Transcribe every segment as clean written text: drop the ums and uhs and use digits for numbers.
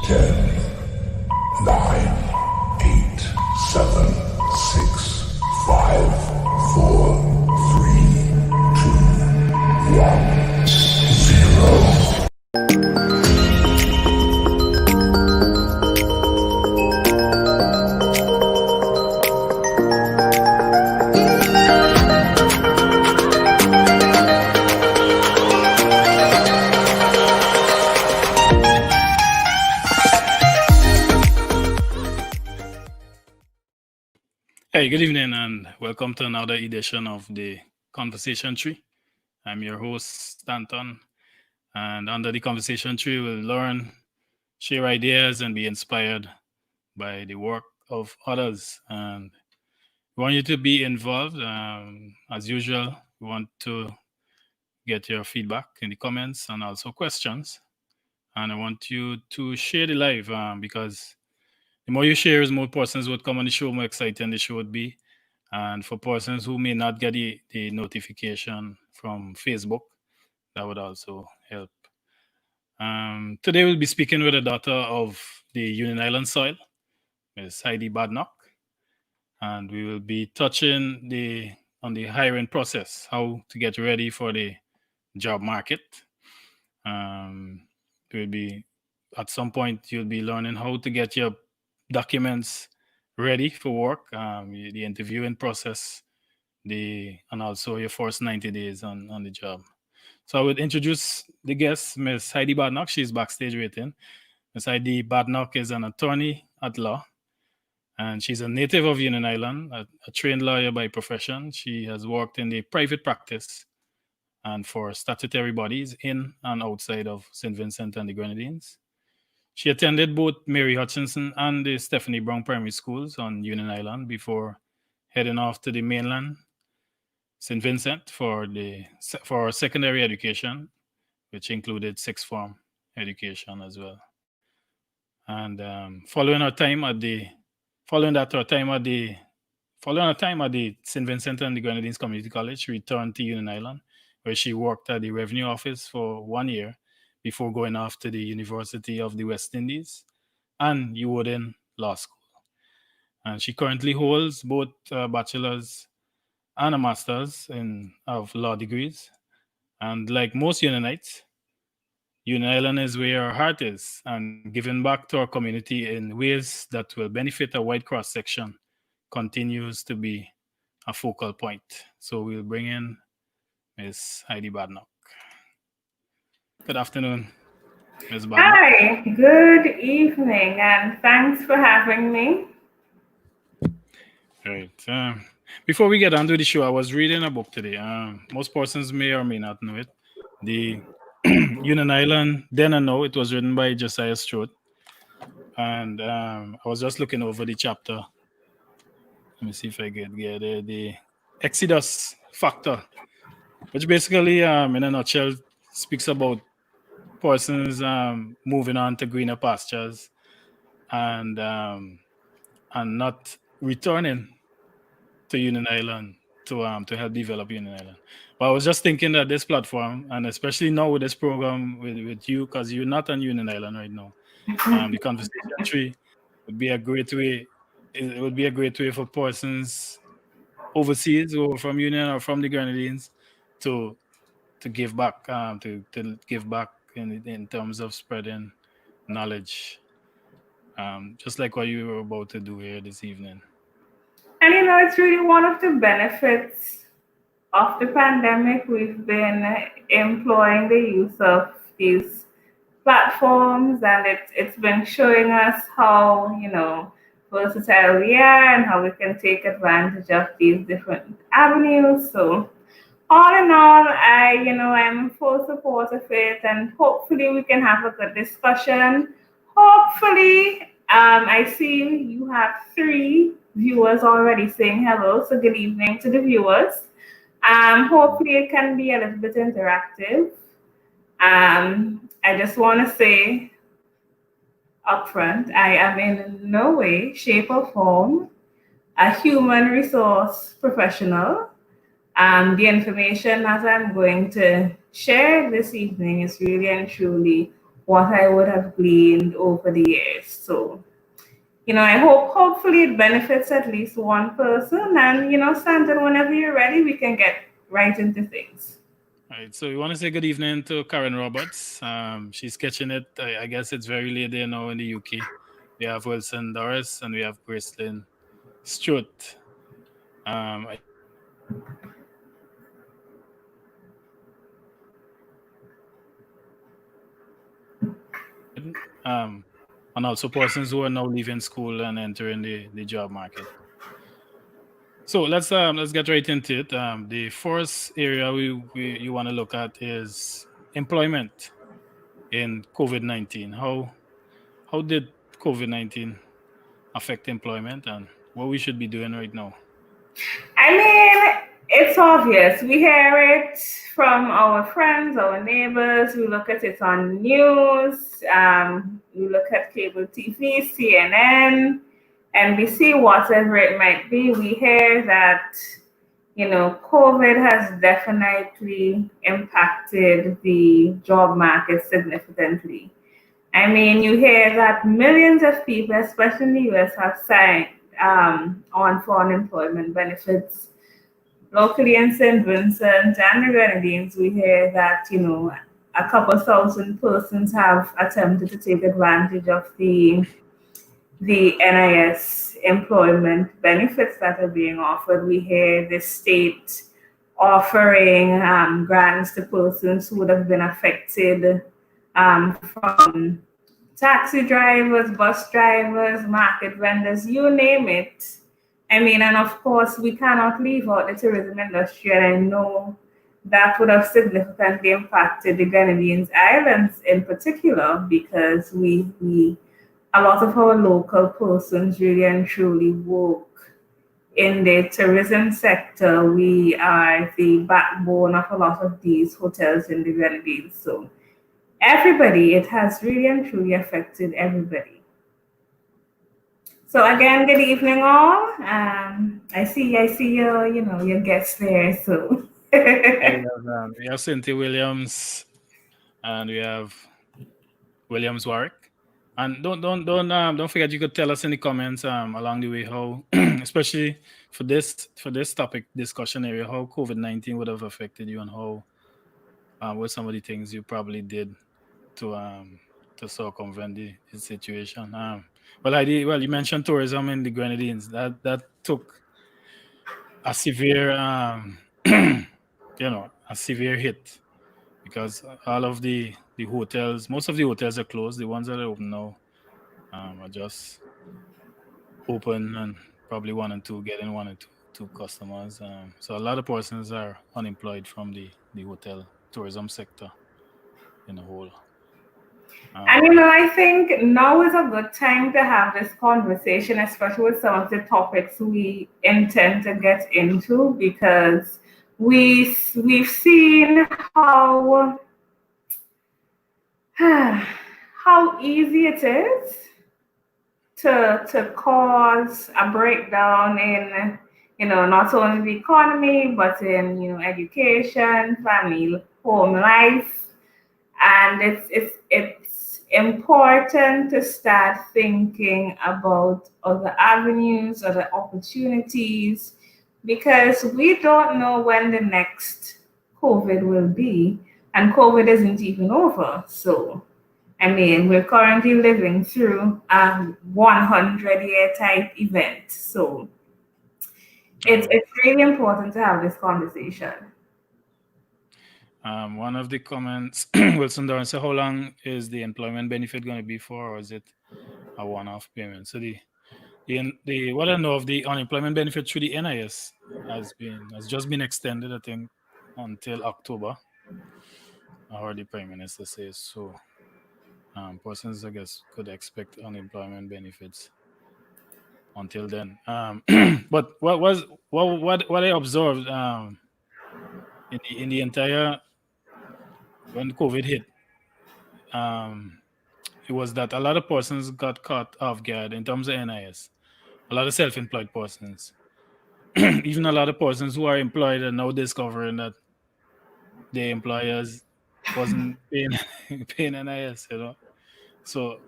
10, 9, 8, 7, 6, 5, 4, 3, 2, 1, 0. Hey, good evening, and welcome to another edition of the Conversation Tree. I'm your host, Stanton, and under the Conversation Tree, we'll learn, share ideas, and be inspired by the work of others. And we want you to be involved. As usual, we want to get your feedback in the comments and also questions. And I want you to share the live because the more you share, more persons would come on the show, more exciting the show would be. And for persons who may not get the notification from Facebook, that would also help. Today we'll be speaking with a daughter of the Union Island soil, Ms. Heidi Badenock. And we will be touching on the hiring process, how to get ready for the job market. We'll be, at some point, you'll be learning how to get your documents ready for work, the interviewing process, and also your first 90 days on the job. So I would introduce the guest, Ms. Heidi Badenock. She's backstage waiting. Ms. Heidi Badenock is an attorney at law, and she's a native of Union Island, a trained lawyer by profession. She has worked in the private practice and for statutory bodies in and outside of St. Vincent and the Grenadines. She attended both Mary Hutchinson and the Stephanie Brown primary schools on Union Island before heading off to the mainland, St. Vincent, for secondary education, which included sixth form education as well. And following her time at the St. Vincent and the Grenadines Community College, she returned to Union Island, where she worked at the Revenue Office for 1 year before going off to the University of the West Indies and UWorden Law School. And she currently holds both a bachelor's and a master's of law degrees. And like most Unionites, Union Island is where our heart is, and giving back to our community in ways that will benefit a wide cross-section continues to be a focal point. So we'll bring in Ms. Heidi Badenock. Good afternoon, Ms. Badenock. Hi, good evening, and thanks for having me. Right. Before we get on to the show, I was reading a book today. Most persons may or may not know it. The Union Island, Then and Now. It was written by Josiah Strode. And I was just looking over the chapter. Let me see if I get the Exodus Factor, which basically, in a nutshell, speaks about persons moving on to greener pastures and not returning to Union Island to help develop Union Island. But I was just thinking that this platform, and especially now with this program with you, because you're not on Union Island right now, the Conversation Tree would be a great way. It would be a great way for persons overseas or from Union or from the Grenadines to give back, to give back in terms of spreading knowledge, just like what you were about to do here this evening. And it's really one of the benefits of the pandemic. We've been employing the use of these platforms, and it's been showing us how, versatile we are and how we can take advantage of these different avenues. So all in all, I'm full support of it, and hopefully we can have a good discussion. Hopefully, I see you have 3 viewers already saying hello, so good evening to the viewers. Hopefully it can be a little bit interactive. I just want to say upfront, I am in no way, shape, or form a human resource professional. The information that I'm going to share this evening is really and truly what I would have gleaned over the years. So, I hopefully it benefits at least one person. And, Stanton, whenever you're ready, we can get right into things. All right, so we want to say good evening to Karen Roberts. She's catching it. I guess it's very late there now in the UK. We have Wilson Doris and we have Gracelyn Stewart. I and also persons who are now leaving school and entering the job market. So let's get right into it. The first area you want to look at is employment in COVID-19. How did COVID-19 affect employment and what we should be doing right now? I mean, it's obvious. We hear it from our friends, our neighbors. We look at it on news. We look at cable TV, CNN, NBC, whatever it might be. We hear that, COVID has definitely impacted the job market significantly. I mean, you hear that millions of people, especially in the US, have signed on for unemployment benefits. Locally in St. Vincent and the Grenadines, we hear that, a couple thousand persons have attempted to take advantage of the NIS employment benefits that are being offered. We hear the state offering grants to persons who would have been affected from taxi drivers, bus drivers, market vendors, you name it. I mean, and of course, we cannot leave out the tourism industry, and I know that would have significantly impacted the Grenadines Islands in particular, because a lot of our local persons really and truly work in the tourism sector. We are the backbone of a lot of these hotels in the Grenadines. So everybody, it has really and truly affected everybody. So again, good evening all. I see your guests there. So we have Cynthia Williams and we have Williams Warwick. And don't forget, you could tell us in the comments along the way how, especially for this topic discussion area, how COVID-19 would have affected you and how what some of the things you probably did to circumvent the situation. Well, you mentioned tourism in the Grenadines. That took a severe, a severe hit because all of the hotels, most of the hotels are closed. The ones that are open now are just open and probably getting one or two customers. So a lot of persons are unemployed from the hotel tourism sector in the whole. And I think now is a good time to have this conversation, especially with some of the topics we intend to get into, because we've seen how easy it is to cause a breakdown in not only the economy but in education, family, home life, and it's important to start thinking about other avenues, other opportunities, because we don't know when the next COVID will be, and COVID isn't even over. So, I mean, we're currently living through a 100-year type event. So, it's really important to have this conversation. One of the comments, Wilson Doran said, how long is the employment benefit going to be for, or is it a one-off payment? So the what I know of the unemployment benefit through the NIS has just been extended, I think, until October. I heard the Prime Minister say so. Persons, I guess, could expect unemployment benefits until then. But what I observed in the entire when COVID hit, it was that a lot of persons got caught off guard in terms of NIS. A lot of self-employed persons, even a lot of persons who are employed are now discovering that their employers wasn't paying NIS. So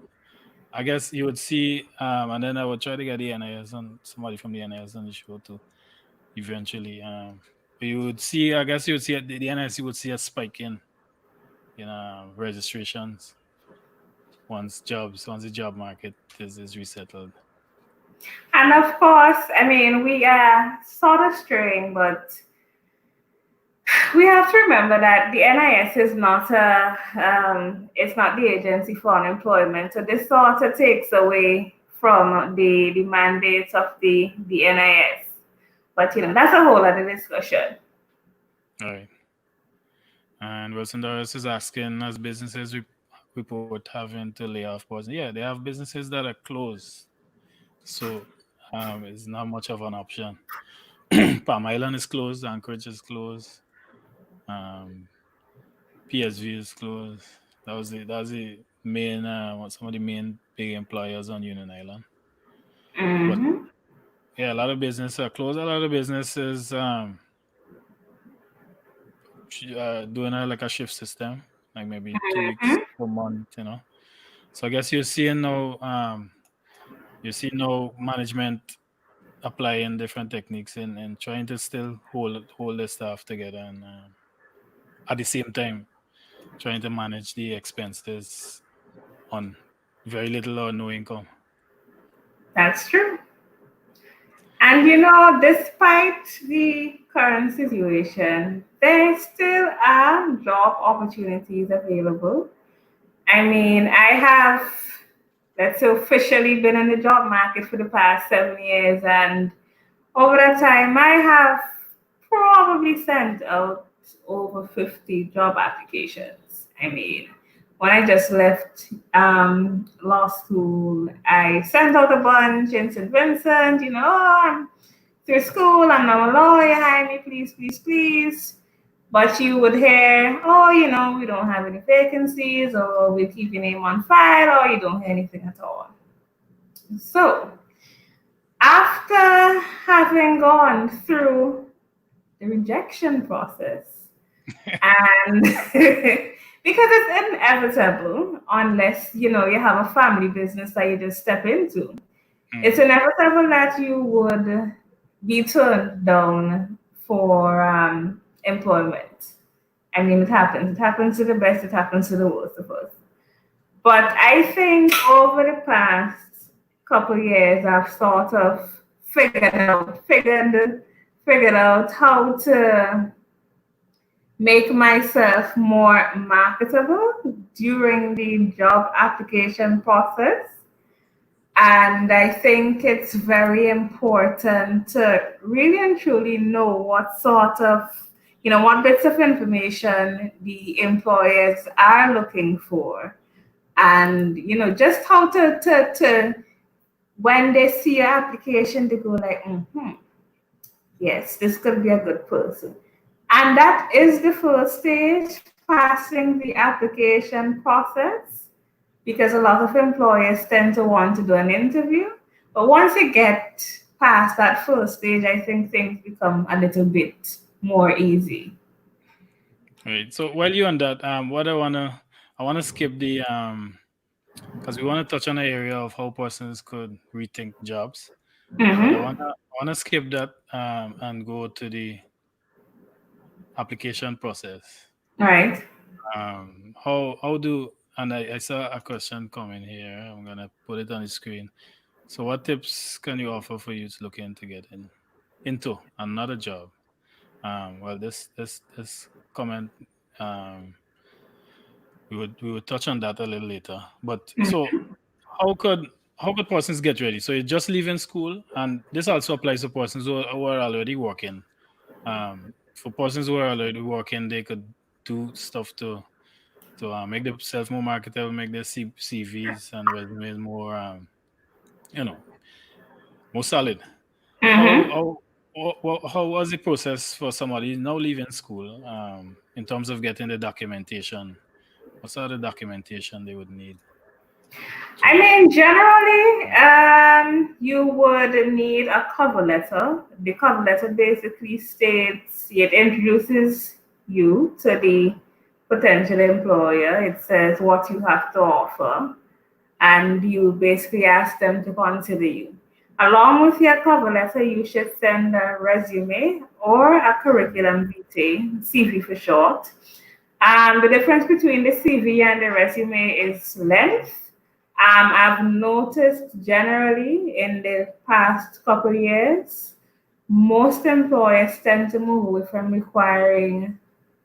I guess you would see, and then I would try to get the NIS and somebody from the NIS on the show too. Eventually, but you would see. I guess you would see the NIS. You would see a spike in registrations once the job market is resettled. And of course, I mean, we are sort of straying, but we have to remember that the NIS is not it's not the agency for unemployment. So this sort of takes away from the mandates of the NIS. But that's a whole other discussion. All right. And Wilson Doris is asking, as businesses report having to lay off persons. Yeah, they have businesses that are closed, so it's not much of an option. Palm Island is closed, Anchorage is closed, um, PSV is closed. That was the main some of the main big employers on Union Island. But Mm-hmm. yeah, a lot of businesses are closed. A lot of businesses doing like a shift system, like maybe 2 weeks per month. So I guess you're seeing now management applying different techniques and trying to still hold the staff together and at the same time trying to manage the expenses on very little or no income. That's true. And despite the current situation, there still are job opportunities available. I mean, I have, let's say, officially been in the job market for the past 7 years, and over that time, I have probably sent out over 50 job applications. I mean, when I just left law school, I sent out a bunch in St. Vincent, "Oh, I'm through school, I'm now a lawyer, hire me, please, please, please." But you would hear, "Oh, we don't have any vacancies, or we keep your name on file," or you don't hear anything at all. So, after having gone through the rejection process, and because it's inevitable, unless you have a family business that you just step into, it's inevitable that you would be turned down for employment. I mean, it happens. It happens to the best. It happens to the worst of us. But I think over the past couple of years, I've sort of figured out how to make myself more marketable during the job application process. And I think it's very important to really and truly know what bits of information the employers are looking for. And, just how to when they see your application, they go like, yes, this could be a good person. And that is the first stage, passing the application process, because a lot of employers tend to want to do an interview. But once you get past that first stage, I think things become a little bit more easy. Right. So while you're on that, what I wanna skip the because we want to touch on the area of how persons could rethink jobs. But I Mm-hmm. wanna skip that and go to the application process. Right. How do and I saw a question coming here. I'm gonna put it on the screen. So what tips can you offer for youth looking to get into another job? Well, this comment we would touch on that a little later. But so how could persons get ready? So you're just leaving school, and this also applies to persons who are already working. For persons who are already working, they could do stuff to make themselves more marketable, make their CVs and resumes more more solid. How Mm-hmm. how how was the process for somebody now leaving school in terms of getting the documentation? What sort of documentation they would need I to? mean, generally, you would need a cover letter. The cover letter basically states, it introduces you to the potential employer. It says what you have to offer. and you basically ask them to consider you. Along with your cover letter, you should send a resume or a curriculum vitae, CV for short. The difference between the CV and the resume is length. I've noticed generally in the past couple of years, most employers tend to move away from requiring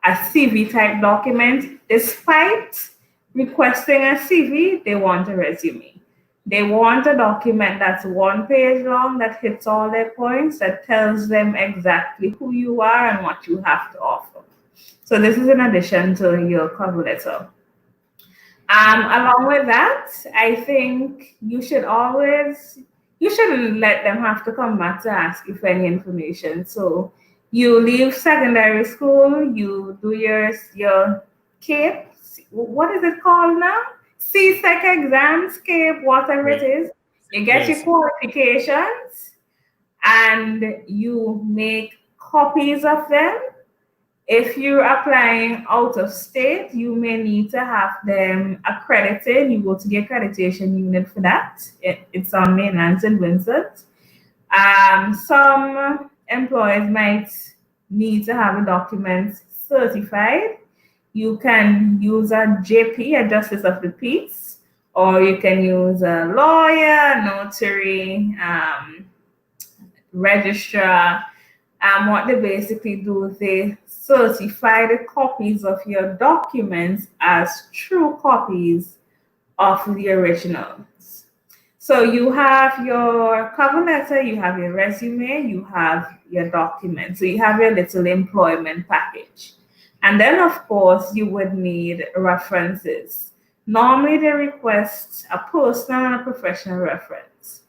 a CV type document. Despite requesting a CV, they want a resume. They want a document that's 1 page long that hits all their points, that tells them exactly who you are and what you have to offer. So this is in addition to your cover letter. Along with that, I think you shouldn't let them have to come back to ask you for any information. So you leave secondary school, you do your CAPE, what is it called now? CSEC exams, CAPE, whatever it is. You get your qualifications and you make copies of them. If you're applying out of state, you may need to have them accredited. You go to the accreditation unit for that. It's on mainland St. Vincent. Some employers might need to have a document certified. You can use a JP, a Justice of the Peace, or you can use a lawyer, notary, registrar. What they basically do is they certify the copies of your documents as true copies of the originals. So you have your cover letter, you have your resume, you have your document. So you have your little employment package. And then, of course, you would need references. Normally, they request a personal and a professional reference.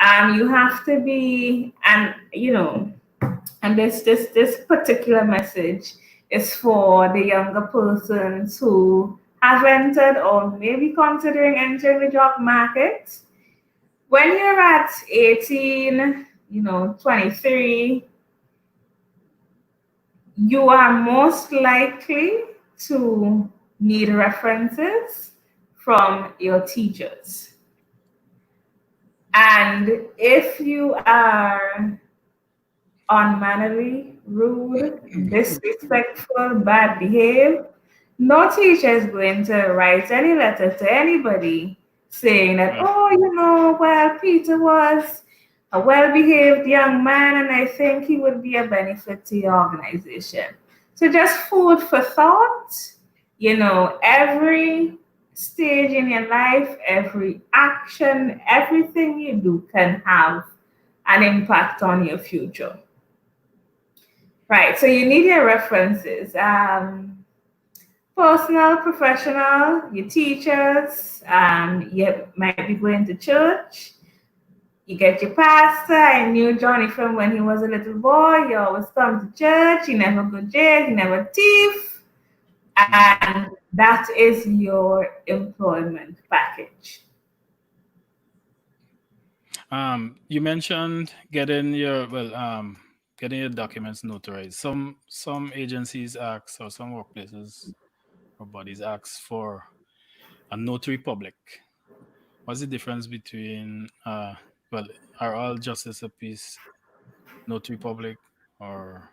You have to be, and this particular message is for the younger persons who have entered or maybe considering entering the job market. When you're at 18, 23, you are most likely to need references from your teachers. And if you are unmannerly, rude, disrespectful, bad behaved, no teacher is going to write any letter to anybody saying that, well, Peter was a well-behaved young man and I think he would be a benefit to your organization. So just food for thought, every stage in your life, every action, everything you do can have an impact on your future. Right, so you need your references, personal, professional, your teachers, you might be going to church, you get your pastor. I knew Johnny from when he was a little boy. He always come to church, he never go jail, he never thief, and that is your employment package. You mentioned getting your documents notarized. Some agencies ask, or some workplaces or bodies ask for a notary public. What's the difference between are all Justice of Peace notary public or?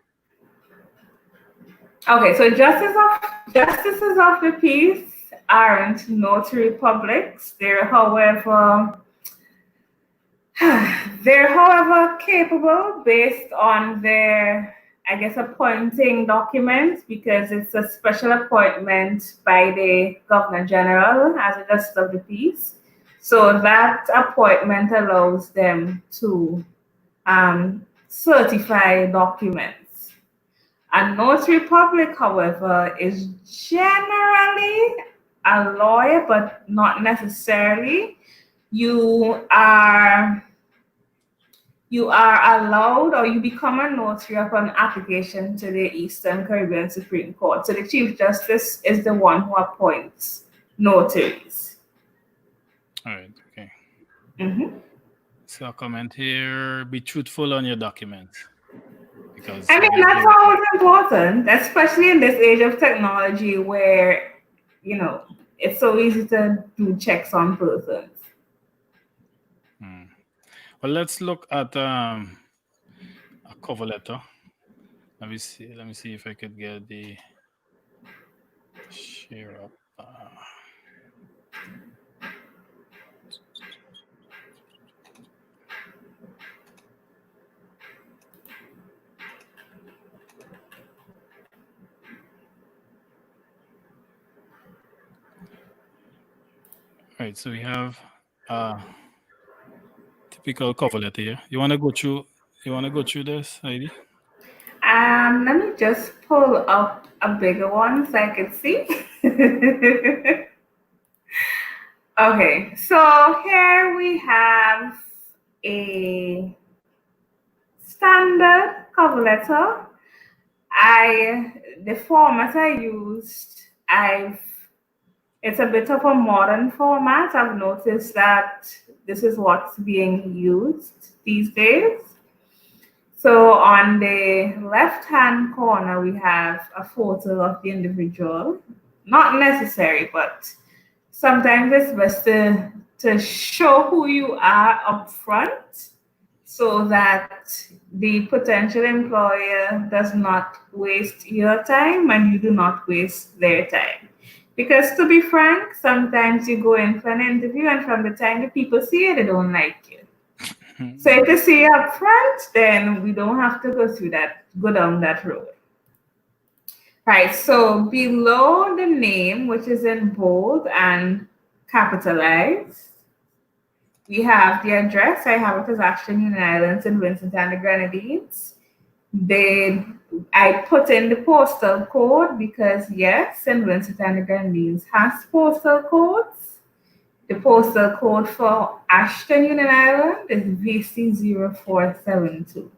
Okay, so justices of the peace aren't notary publics. They're however capable based on their, appointing documents, because it's a special appointment by the Governor General as a Justice of the Peace. So that appointment allows them to certify documents. A notary public, however, is generally a lawyer, but not necessarily. You are allowed, or you become a notary upon application to the Eastern Caribbean Supreme Court. So the Chief Justice is the one who appoints notaries. All right, okay. Mm-hmm. So a comment here, be truthful on your documents. Because that's always important, especially in this age of technology where, it's so easy to do checks on persons. Well, let's look at a cover letter. Let me see. Let me see if I could get the share up. Right. So we have typical cover letter here. You want to go through? You want to go through this, Heidi? Let me just pull up a bigger one so I can see. Okay, so here we have a standard cover letter. The format I used, it's a bit of a modern format. I've noticed that this is what's being used these days. So on the left-hand corner, we have a photo of the individual. Not necessary, but sometimes it's best to show who you are up front so that the potential employer does not waste your time and you do not waste their time. Because to be frank, sometimes you go in for an interview and from the time the people see you, they don't like you. So if they see you up front, then we don't have to go down that road. Right, so below the name, which is in bold and capitalized, we have the address. I have it as Ashton, Union Islands in Vincent and the Grenadines. I put in the postal code because yes, St. Vincent and the Grenadines has postal codes. The postal code for Ashton, Union Island is VC0472.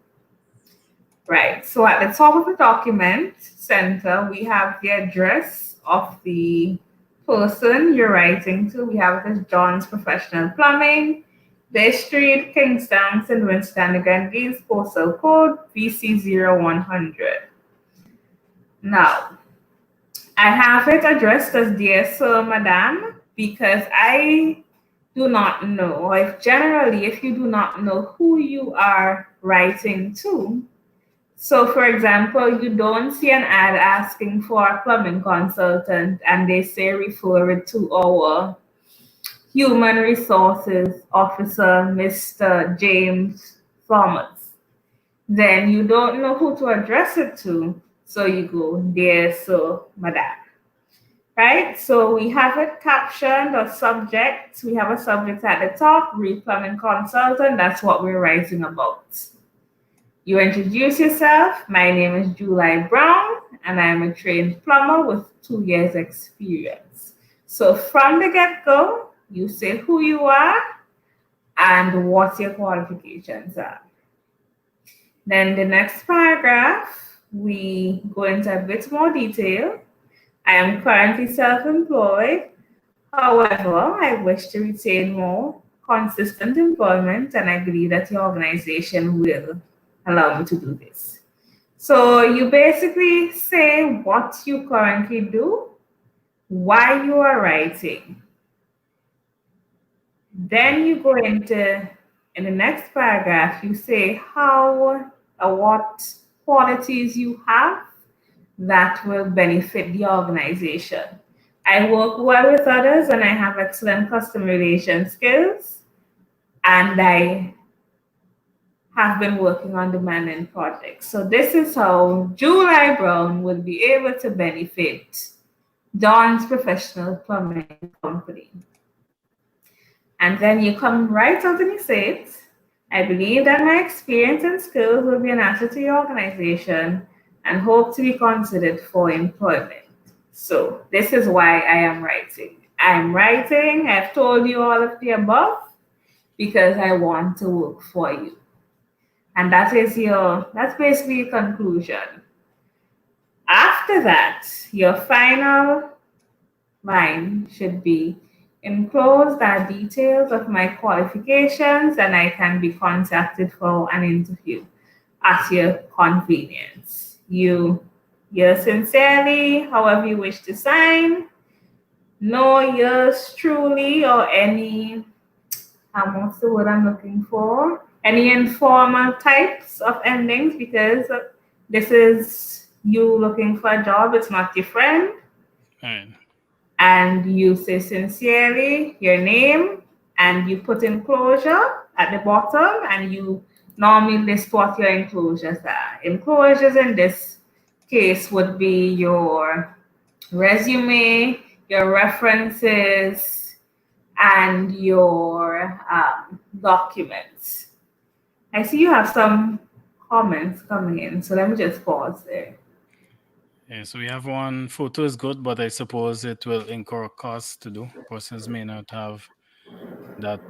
Right, so at the top of the document center, we have the address of the person you're writing to. We have it as John's Professional Plumbing, Bay Street, Kingston, St. Vincent and the Grenadines, postal code VC0100. Now, I have it addressed as Dear Sir, Madam, because I do not know, or if you do not know who you are writing to. So, for example, you don't see an ad asking for a plumbing consultant and they say refer it to our Human Resources Officer, Mr. James Thomas. Then you don't know who to address it to, so you go, Dear Sir, Madam. Right? So we have it captioned or subject. We have a subject at the top, plumbing consultant. That's what we're writing about. You introduce yourself. My name is July Brown, and I am a trained plumber with 2 years experience. So from the get-go, you say who you are and what your qualifications are. Then the next paragraph, we go into a bit more detail. I am currently self-employed. However, I wish to retain more consistent employment, and I believe that the organization will allow me to do this. So you basically say what you currently do, why you are writing. Then you go in the next paragraph, you say what qualities you have that will benefit the organization. I work well with others and I have excellent customer relation skills, and I have been working on demanding projects. So this is how July Brown will be able to benefit John's Professional Plumbing Company. And then you come right out and you say, I believe that my experience and skills will be an asset to your organization and hope to be considered for employment. So this is why I am writing. I'm writing, I've told you all of the above because I want to work for you. And that's basically your conclusion. After that, your final line should be, enclosed are details of my qualifications and I can be contacted for an interview at your convenience. Yours sincerely, however you wish to sign. No, yours truly, or what's the word I'm looking for? any informal types of endings, because this is you looking for a job, it's not your friend. Right. And you say sincerely your name, and you put enclosure at the bottom, and you normally list what your enclosures are. Enclosures in this case would be your resume, your references, and your documents. I see you have some comments coming in, so let me just pause there. Yeah, so we have one photo is good, but I suppose it will incur costs to do. Persons may not have that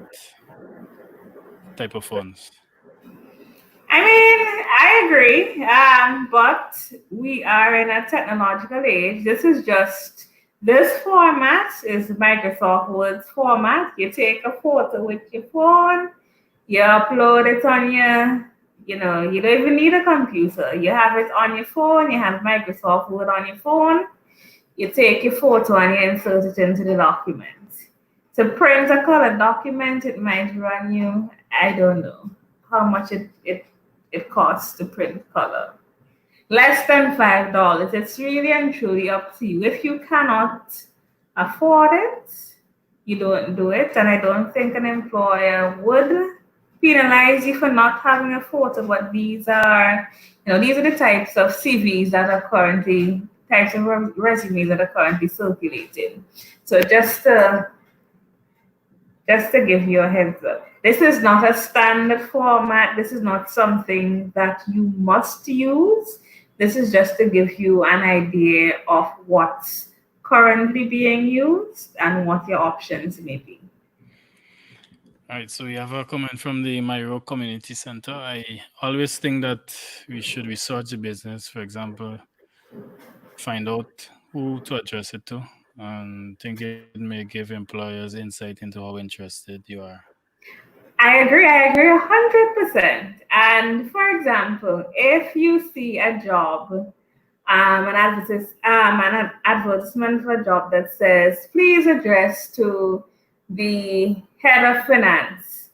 type of funds. I mean, I agree, but we are in a technological age. This format is Microsoft Word's format. You take a photo with your phone, you upload it on you don't even need a computer. You have it on your phone, you have Microsoft Word on your phone, you take your photo and you insert it into the document. To print a colored document, it might run you, I don't know how much it costs to print color. Less than $5. It's really and truly up to you. If you cannot afford it, you don't do it. And I don't think an employer would penalize you for not having a photo. But these are the types of CVs that are currently types of resumes that are currently circulating. So just to give you a heads up. This is not a standard format. This is not something that you must use. This is just to give you an idea of what's currently being used and what your options may be. All right, so we have a comment from the Myro Community Center. I always think that we should research the business, for example, find out who to address it to, and think it may give employers insight into how interested you are. I agree 100%. And for example, if you see a job, an advertisement for a job that says, please address to the head of finance,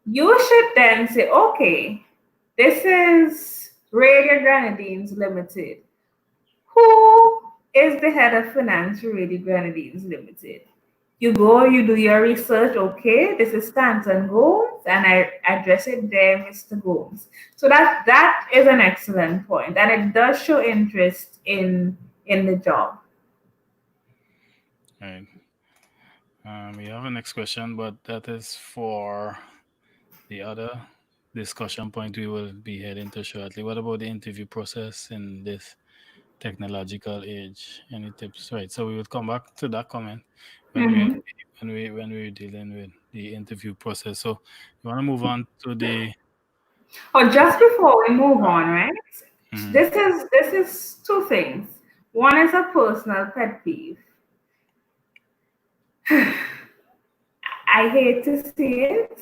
you should then say, okay, this is Radio Grenadines Limited. Who is the head of finance for Radio Grenadines Limited? You go, you do your research. Okay, this is Stanton Gomes, and I address it there, Mr. Gomes. So that is an excellent point, and it does show interest in the job. All right. We have a next question, but that is for the other discussion point we will be heading to shortly. What about the interview process in this technological age? Any tips? Right. So we will come back to that comment Mhm. when we're dealing with the interview process. So you want to move on to the Oh, just before we move on, right? Mhm. This is two things. One is a personal pet peeve. I hate to see it,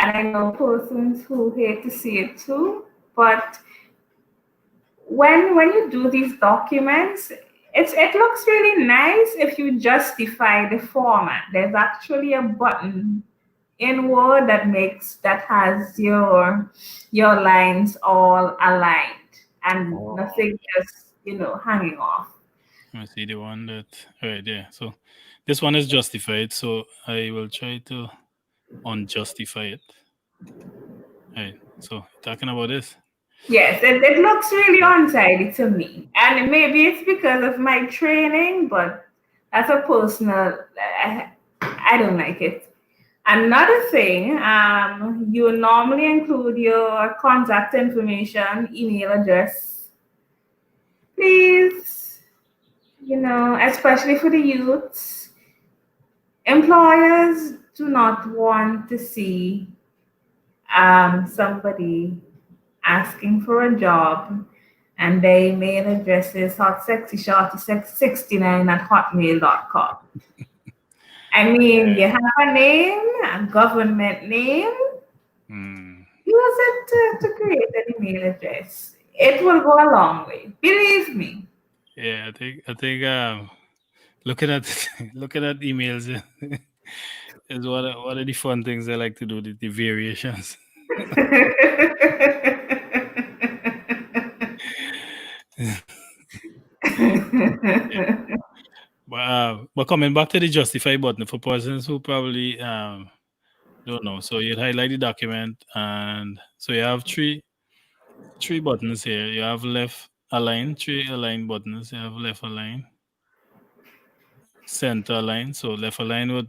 and I know persons who hate to see it too. But when you do these documents, it looks really nice if you justify the format. There's actually a button in Word that has your lines all aligned and Oh, nothing just hanging off. I see the one that right there. So this one is justified. So I will try to unjustify it. Right. So talking about this. Yes, it looks really Right. untidy to me. And maybe it's because of my training, but that's a personal, I don't like it. Another thing, you normally include your contact information, email address. Please, especially for the youths, employers do not want to see somebody asking for a job and their email address is hotsexyshorty69 at hotmail.com. I mean, you have a name, a government name, Hmm. use it to create an email address. It will go a long way. Believe me. Yeah, I think looking at looking at emails is one of the fun things I like to do. The variations. Yeah. But coming back to the justify button for persons who probably don't know. So you highlight the document, and so you have three buttons here. You have left align, three align buttons. You have left align, center align. So left align would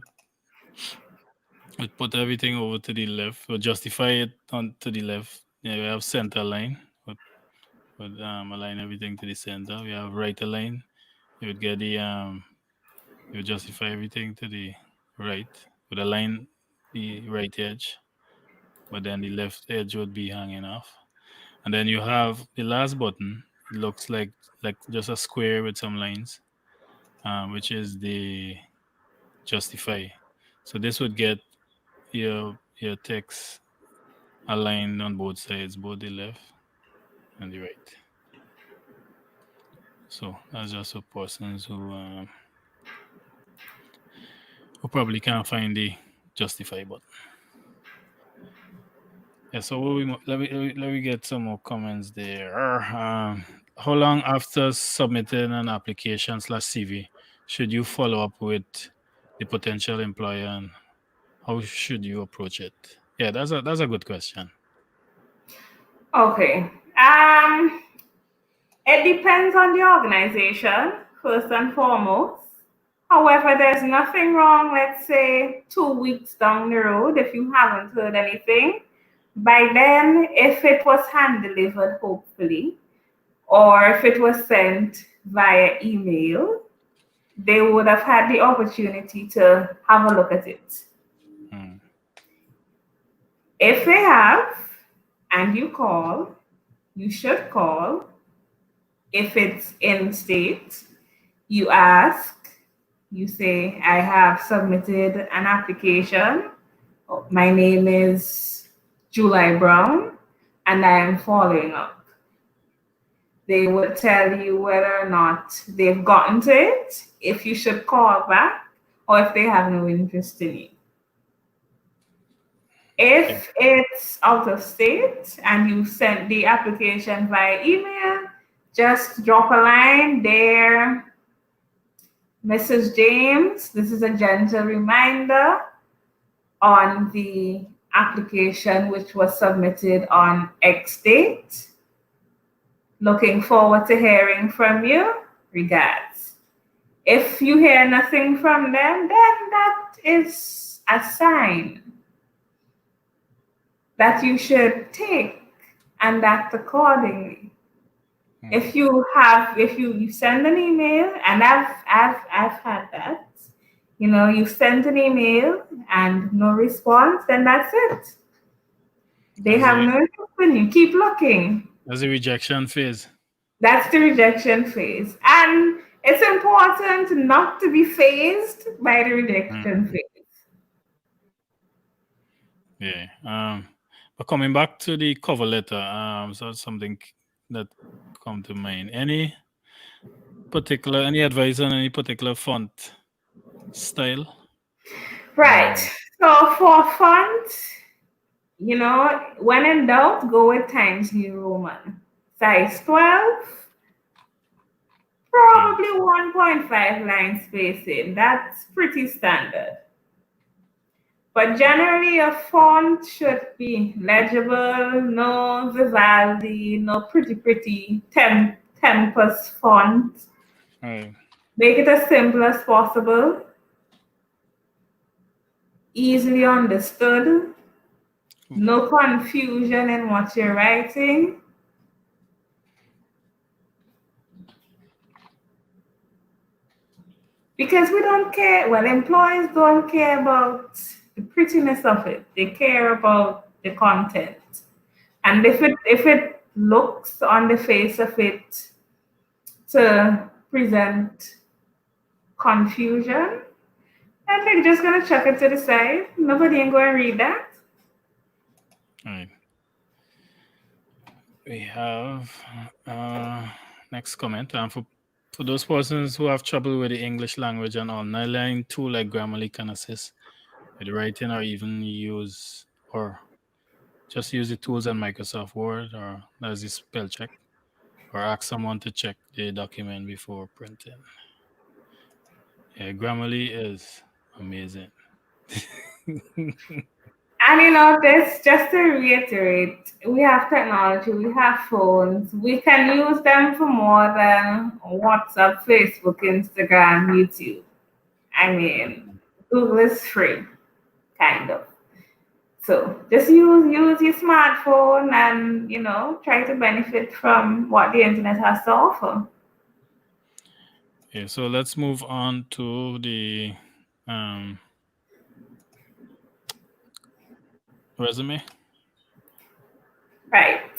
put everything over to the left. Would justify it on to the left. Yeah, we have center align. Would align everything to the center. We have right align. You would get the you would justify everything to the right. Would align the right edge, but then the left edge would be hanging off. And then you have the last button. It looks like just a square with some lines, which is the justify. So this would get your text aligned on both sides, both the left and the right. So that's just for persons who probably can't find the justify button. Yeah, so let me get some more comments there. How long after submitting an application /CV should you follow up with the potential employer, and how should you approach it? Yeah, that's a good question. Okay. It depends on the organization, first and foremost. However, there's nothing wrong, let's say 2 weeks down the road, if you haven't heard anything. By then, if it was hand delivered, hopefully, or if it was sent via email, they would have had the opportunity to have a look at it. If they have, and you call, you should call. If it's in state, you ask, you say, I have submitted an application. My name is July Brown, and I am following up. They will tell you whether or not they've gotten to it, if you should call back, or if they have no interest in you. If it's out of state and you sent the application via email, just drop a line there. Mrs. James, this is a gentle reminder on the application which was submitted on X date. Looking forward to hearing from you. Regards. If you hear nothing from them, then that is a sign that you should take and act accordingly. If you send an email, and I've had that, you send an email and no response, then that's it. They have no interest in you. Keep looking. That's the rejection phase. That's the rejection phase. And it's important not to be phased by the rejection phase. Yeah. But coming back to the cover letter, so something that come to mind. Any advice on any particular font style? Right. So for font, when in doubt, go with Times New Roman. Size 12, probably 1.5 line spacing. That's pretty standard. But generally, a font should be legible, no Vivaldi, no pretty Tempest font. Right. Make it as simple as possible, easily understood, no confusion in what you're writing. Because we don't care, employees don't care about the prettiness of it. They care about the content. And if it looks on the face of it to present confusion, then they're just going to chuck it to the side. Nobody ain't going to read that. All right. We have next comment. For those persons who have trouble with the English language and online tool like Grammarly can assist with writing or even use or just use the tools in Microsoft Word, or does the spell check, or ask someone to check the document before printing. Yeah, Grammarly is amazing. And you know, this, just to reiterate, we have technology, we have phones, we can use them for more than WhatsApp, Facebook, Instagram, YouTube. I mean, Google is free, kind of. So just use your smartphone and try to benefit from what the internet has to offer. Okay, so let's move on to the resume. Right.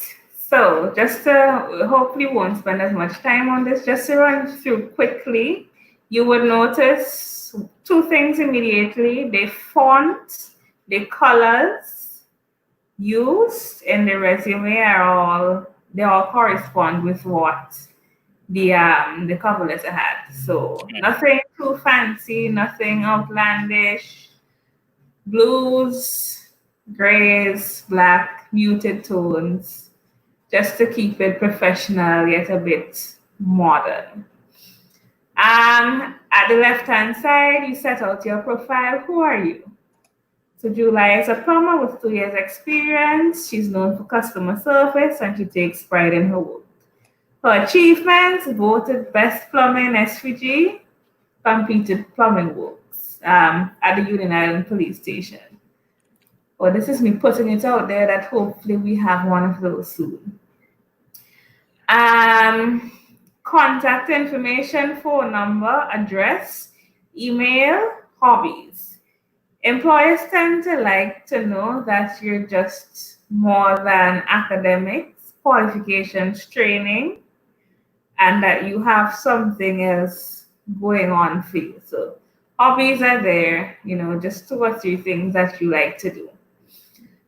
So just to hopefully won't spend as much time on this, just to run through quickly, you would notice two things immediately: the font, the colors used in the resume they all correspond with what the cover letter had. So nothing too fancy, nothing outlandish. Blues, grays, black, muted tones, just to keep it professional yet a bit modern. At the left-hand side, you set out your profile. Who are you? So Julia is a plumber with 2 years experience. She's known for customer service and she takes pride in her work. Her achievements: voted best plumber in SVG, completed plumbing works at the Union Island Police Station. Well, this is me putting it out there that hopefully we have one of those soon. Contact information: phone number, address, email, hobbies. Employers tend to like to know that you're just more than academics, qualifications, training, and that you have something else going on for you. So hobbies are there, just 2 or 3 things that you like to do.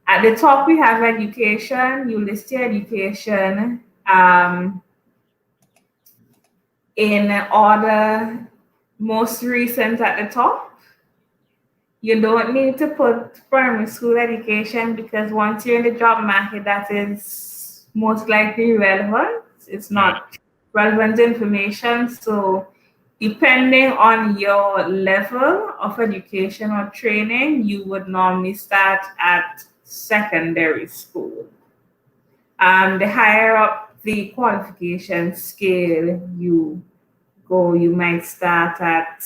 At the top, we have education. You list your education in order, most recent at the top. You don't need to put primary school education because once you're in the job market, that is most likely relevant. It's not relevant information. So depending on your level of education or training, you would normally start at secondary school. The higher up the qualification scale you go, you might start at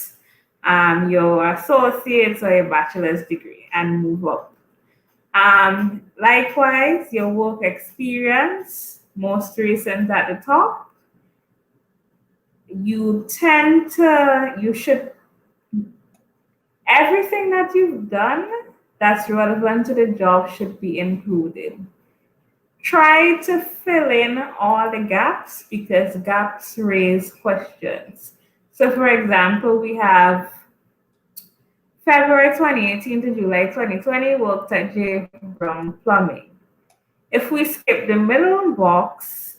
your associate's or your bachelor's degree and move up. Likewise, your work experience, most recent at the top. Everything that you've done that's relevant to the job should be included. Try to fill in all the gaps because gaps raise questions. So for example, we have February 2018 to July 2020, worked at J. Brown Plumbing. If we skip the middle box,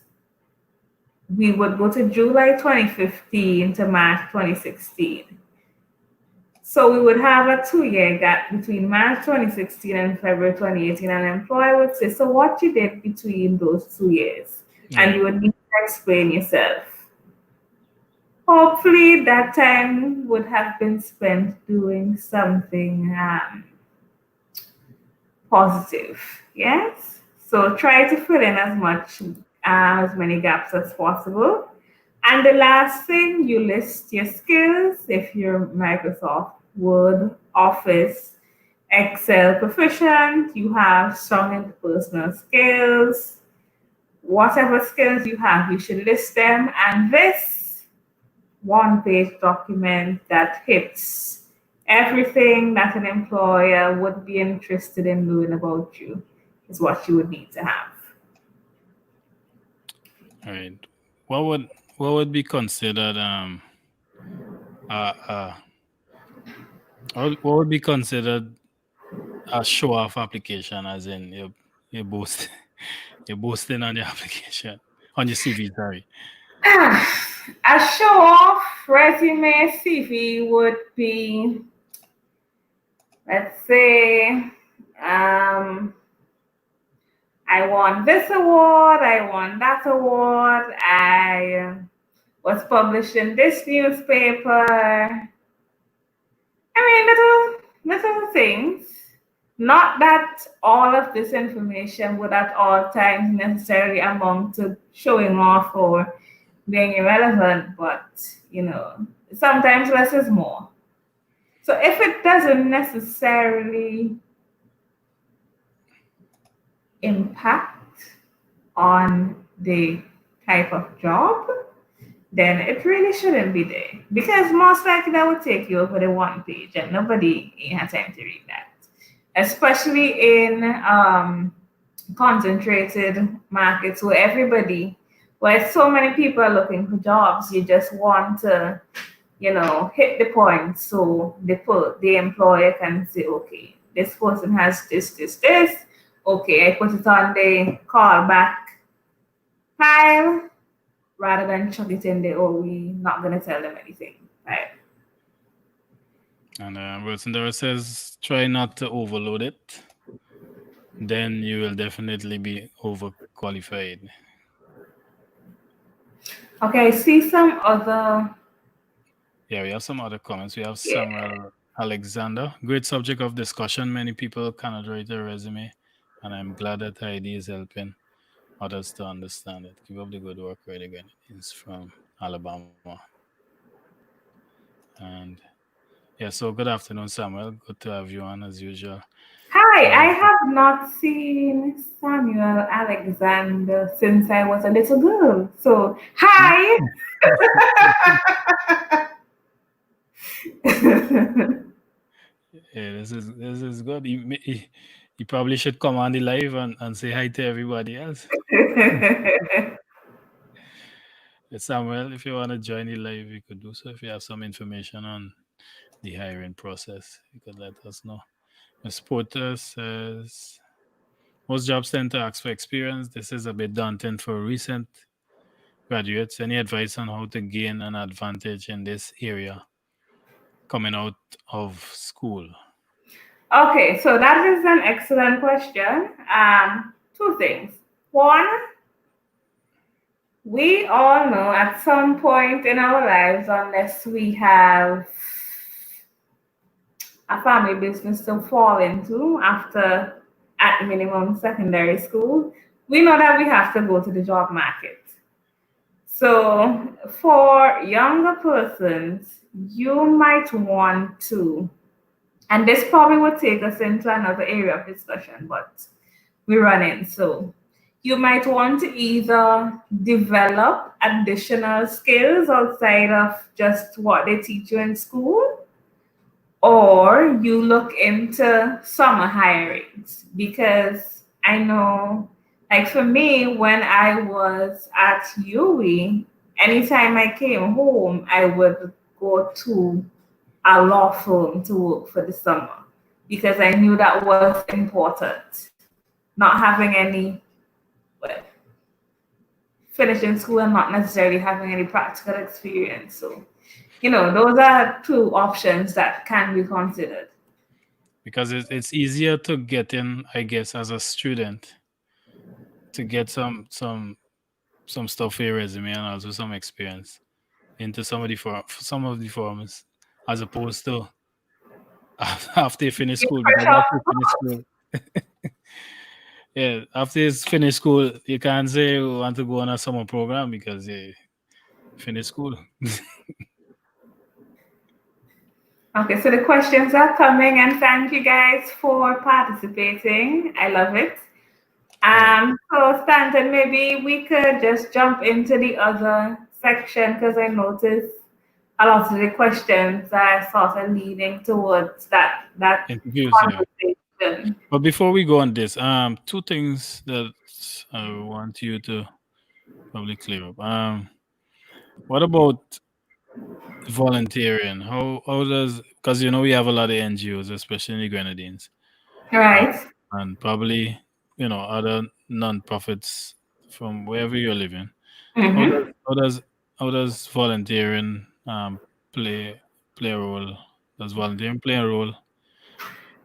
we would go to July 2015 to March 2016. So we would have a 2-year gap between March 2016 and February 2018. An employer would say, so what you did between those 2 years? And you would need to explain yourself. Hopefully that time would have been spent doing something positive. Yes? So try to fill in as many gaps as possible. And the last thing, you list your skills. If you're Microsoft Word, Office, Excel proficient, you have strong interpersonal skills. Whatever skills you have, you should list them. And this one-page document that hits everything that an employer would be interested in knowing about you is what you would need to have. All right. What would be considered what would be considered a show-off application, as in you're boasting on the application, on your CV, sorry. A show-off resume CV would be, let's say, I won this award, I won that award, I was published in this newspaper. I mean, little things. Not that all of this information would at all times necessarily amount to showing off or being irrelevant, but sometimes less is more. So if it doesn't necessarily impact on the type of job, then it really shouldn't be there. Because most likely that would take you over the one page and nobody has time to read that. Especially in concentrated markets where so many people are looking for jobs, you just want to, hit the point so the employer can say, okay, this person has this. Okay, I put it on the callback pile rather than chuck it in the, oh, we not going to tell them anything, right? And Wilson says, try not to overload it. Then you will definitely be overqualified. Okay, I see some other. Yeah, we have some other comments. We have Samuel Alexander. Great subject of discussion. Many people cannot write a resume, and I'm glad that Heidi is helping others to understand it. Keep up the good work, right again. It's from Alabama. And yeah, so good afternoon, Samuel. Good to have you on as usual. Hi, I have not seen Samuel Alexander since I was a little girl. So, hi. Yeah, this is good. You probably should come on the live and say hi to everybody else. Samuel, if you want to join the live, you could do so. If you have some information on the hiring process, you could let us know. Ms. Porter says, most jobs tend to ask for experience. This is a bit daunting for recent graduates. Any advice on how to gain an advantage in this area coming out of school? Okay, so that is an excellent question. Two things. One, we all know at some point in our lives, unless we have a family business to fall into after at minimum secondary school, we know that we have to go to the job market. So for younger persons, you might want to, and this probably would take us into another area of discussion, but we're running. So you might want to either develop additional skills outside of just what they teach you in school, or you look into summer hirings, because I know, like for me, when I was at UE, anytime I came home, I would go to a law firm to work for the summer because I knew that was important. Not having any, well, finishing school and not necessarily having any practical experience. So, those are two options that can be considered. Because it's easier to get in, I guess, as a student, to get some stuff for your resume and also some experience into some of the forms, as opposed to after you finish school. Because after you finish school, yeah, after you finish school, you can't say you want to go on a summer program because you finish school. Okay, so the questions are coming, and thank you guys for participating. I love it. So Stanton, maybe we could just jump into the other section because I noticed a lot of the questions are sort of leading towards that Interviews, conversation. yeah. But before we go on this, two things that I want you to probably clear up. What about volunteering? How does, because we have a lot of NGOs, especially in the Grenadines, Right. and probably other non-profits from wherever you're living. Mm-hmm. How does volunteering play a role? Does volunteering play a role?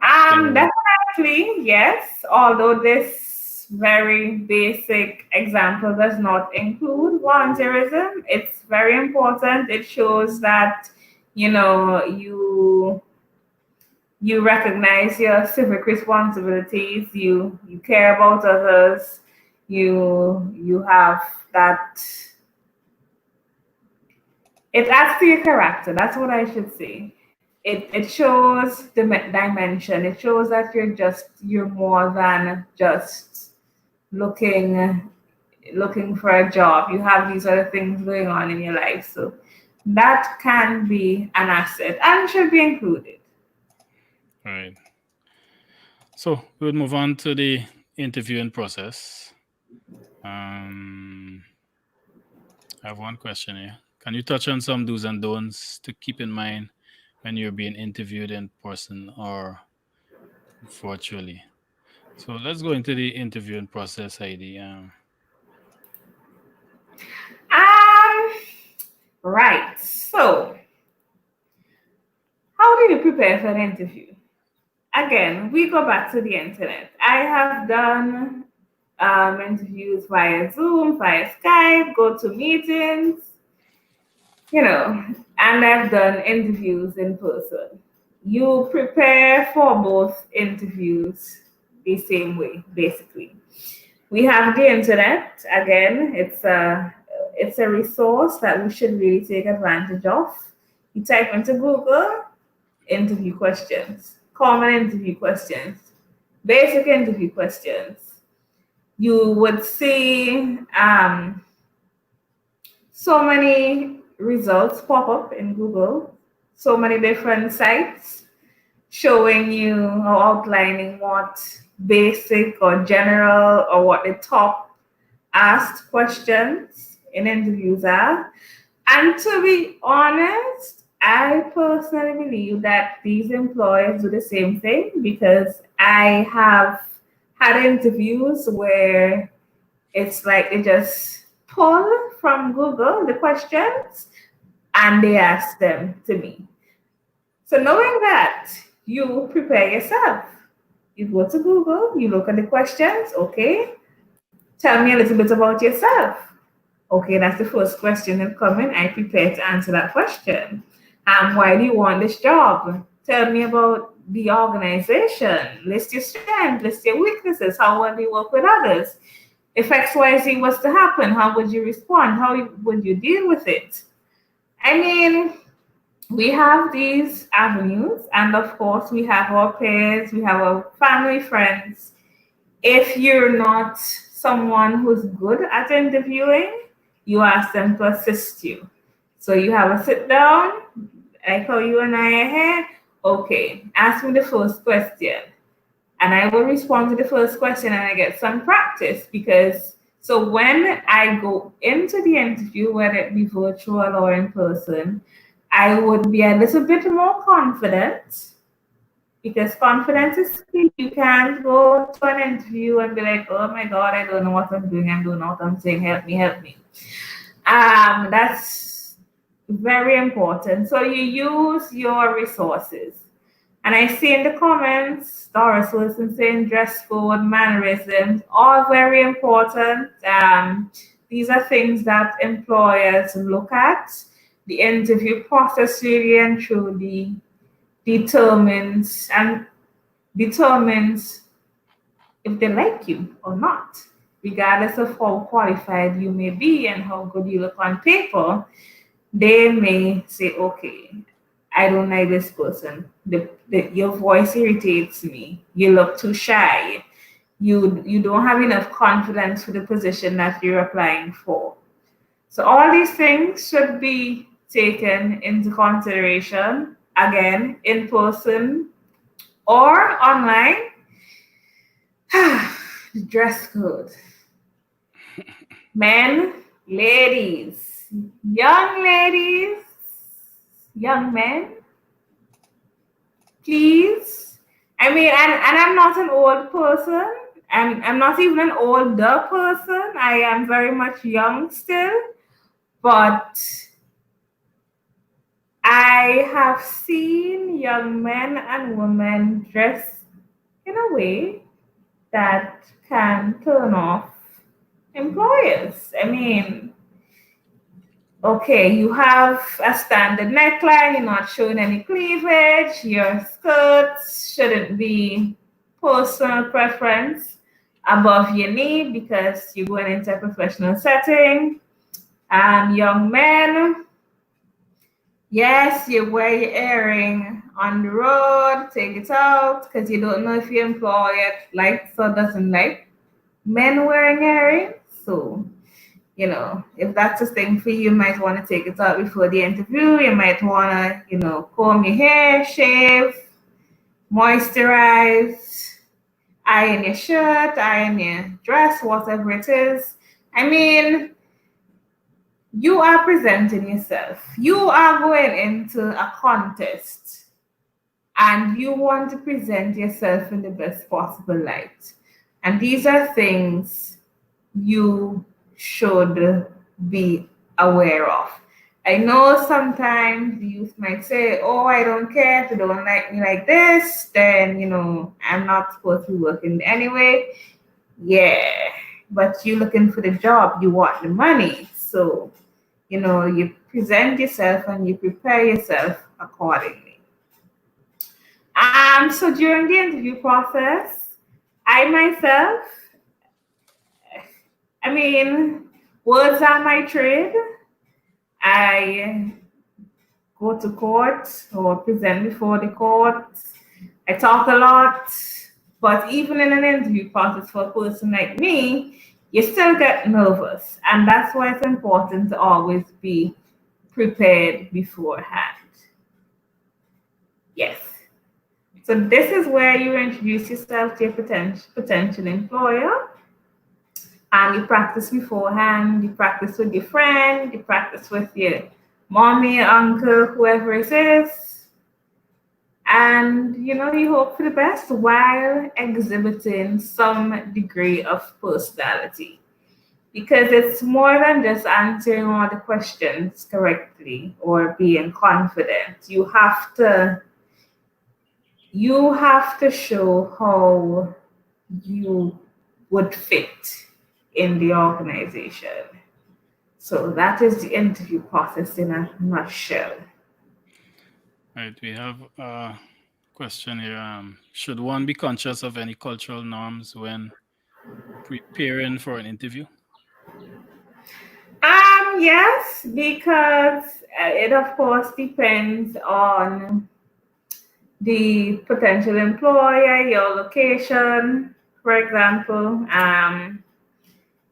Definitely, yes. Although this this very basic example does not include volunteerism. It's very important. It shows that, you know, you recognize your civic responsibilities, you care about others, you have that. It adds to your character. That's what I should say. It shows the dimension. It shows that you're more than just looking for a job. You have these other things going on in your life. So that can be an asset and should be included. Right. So we'll move on to the interviewing process. I have one question here. Can you touch on some do's and don'ts to keep in mind when you're being interviewed in person or virtually? So let's go into the interviewing process, Heidi. Right. So, how do you prepare for an interview? Again, we go back to the internet. I have done interviews via Zoom, via Skype, go to meetings, you know, and I've done interviews in person. You prepare for both interviews the same way, basically. We have the internet. Again, it's a resource that we should really take advantage of. You type into Google, interview questions, common interview questions, basic interview questions. You would see so many results pop up in Google, so many different sites showing you or outlining what basic or general or what the top asked questions in interviews are. And to be honest, I personally believe that these employers do the same thing because I have had interviews where it's like they just pull from Google the questions and they ask them to me. So knowing that, you prepare yourself. You go to Google, you look at the questions, okay? Tell me a little bit about yourself. Okay, that's the first question that coming. I prepare to answer that question. Why do you want this job? Tell me about the organization. List your strengths, list your weaknesses. How will you work with others? If XYZ was to happen, how would you respond? How would you deal with it? I mean, we have these avenues, and of course, we have our peers, we have our family, friends. If you're not someone who's good at interviewing, you ask them to assist you. So you have a sit down, like how you and I are here. Okay, ask me the first question. And I will respond to the first question and I get some practice because so when I go into the interview, whether it be virtual or in person, I would be a little bit more confident because confidence is key. You can't go to an interview and be like, oh my God, I don't know what I'm doing. I don't know what I'm saying. Help me, help me. That's very important. So you use your resources. And I see in the comments, Doris Wilson saying dress code, mannerisms, all very important. These are things that employers look at. The interview process really and truly determines if they like you or not, regardless of how qualified you may be and how good you look on paper. They may say, okay, I don't like this person. Your voice irritates me. You look too shy. You don't have enough confidence for the position that you're applying for. So all these things should be taken into consideration, again, in person or online. Dress code. Men, ladies, young ladies, young men, please. I mean, and I'm not an old person. I'm not even an older person. I am very much young still. But I have seen young men and women dress in a way that can turn off employers. I mean, okay, you have a standard neckline, you're not showing any cleavage, your skirts shouldn't be personal preference above your knee because you're going into a professional setting. Young men, yes, you wear your earring on the road, take it out because you don't know if your employer likes or doesn't like men wearing earrings. So, if that's a thing for you, you might want to take it out before the interview. You might want to, comb your hair, shave, moisturize, iron your shirt, iron your dress, whatever it is. I mean, you are presenting yourself. You are going into a contest and you want to present yourself in the best possible light. And these are things you should be aware of. I know sometimes the youth might say, oh, I don't care if they don't like me like this, then, I'm not supposed to be working anyway. Yeah, but you're looking for the job, you want the money. So, you present yourself and you prepare yourself accordingly. So during the interview process, words are my trade. I go to court or present before the court. I talk a lot, but even in an interview process for a person like me, you still get nervous. And that's why it's important to always be prepared beforehand. Yes. So this is where you introduce yourself to your potential employer. And you practice beforehand, you practice with your friend, you practice with your mommy, uncle, whoever it is. And, you hope for the best while exhibiting some degree of personality. Because it's more than just answering all the questions correctly or being confident. You have to show how you would fit in the organization. So that is the interview process in a nutshell. Right, we have a question here. Should one be conscious of any cultural norms when preparing for an interview? Yes, because it of course depends on the potential employer, your location. For example,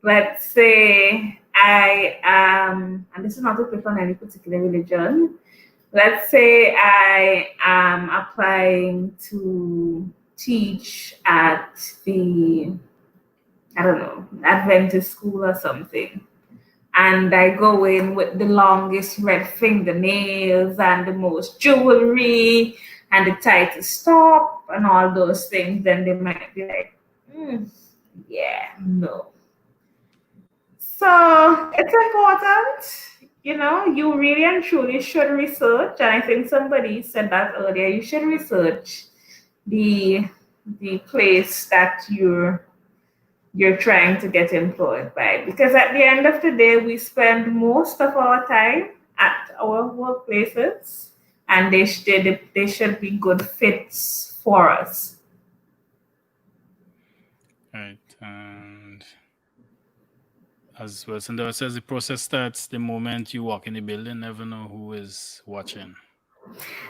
let's say I am, and this is not to pick on any particular religion. Let's say I am applying to teach at the, Adventist school or something. And I go in with the longest red fingernails and the most jewelry and the tightest top and all those things. Then they might be like, yeah, no. So it's important, you really and truly should research. And I think somebody said that earlier. You should research the place that you're trying to get employed by, because at the end of the day, we spend most of our time at our workplaces, and they should be good fits for us. Right, and as Wilson says, the process starts the moment you walk in the building. Never know who is watching.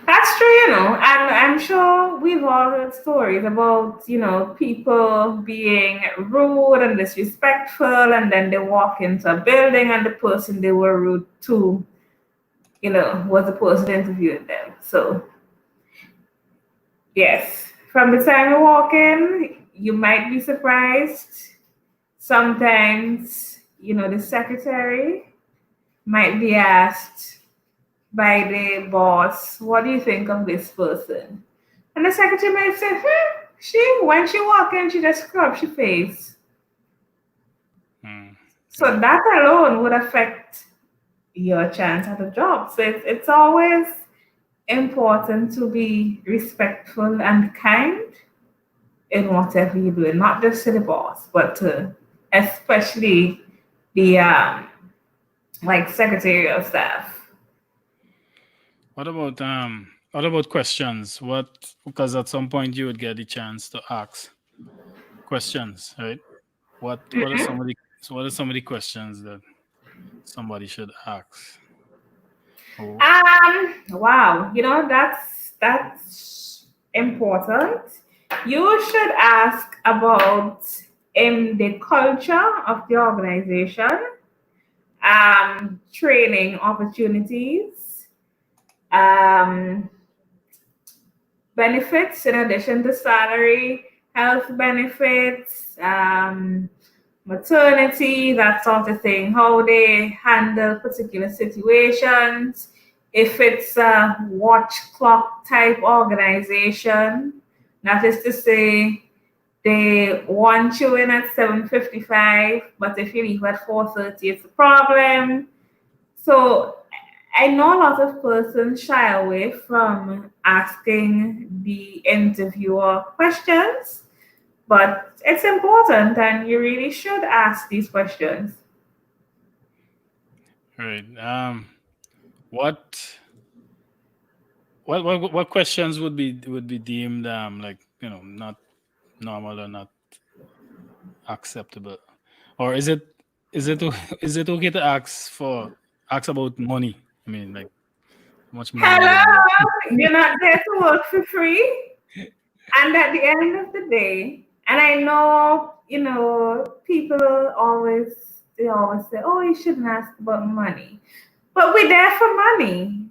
That's true, and I'm sure we've all heard stories about, people being rude and disrespectful, and then they walk into a building and the person they were rude to, was the person interviewing them. So, yes, from the time you walk in, you might be surprised. Sometimes, the secretary might be asked by the boss, what do you think of this person? And the secretary might say, when she walk in, she just scrubs her face. So that alone would affect your chance at a job. So it's always important to be respectful and kind in whatever you're doing, not just to the boss, but to especially the like Secretary of Staff. What about questions? Because at some point you would get the chance to ask questions, right? What are some of the questions that somebody should ask? Oh, Wow, that's important. You should ask about the culture of the organization, training opportunities, um, benefits in addition to salary, health benefits, maternity, that sort of thing, how they handle particular situations. If it's a watch clock type organization, that is to say, they want you in at 7:55, but if you leave at 4:30, it's a problem. So I know a lot of persons shy away from asking the interviewer questions, but it's important and you really should ask these questions. right. What questions would be deemed like not normal or not acceptable, or is it okay to ask about money? I mean, like how much money you Hello, get. you're not there to work for free. And at the end of the day, and I know, people they always say, oh, you shouldn't ask about money. But we're there for money.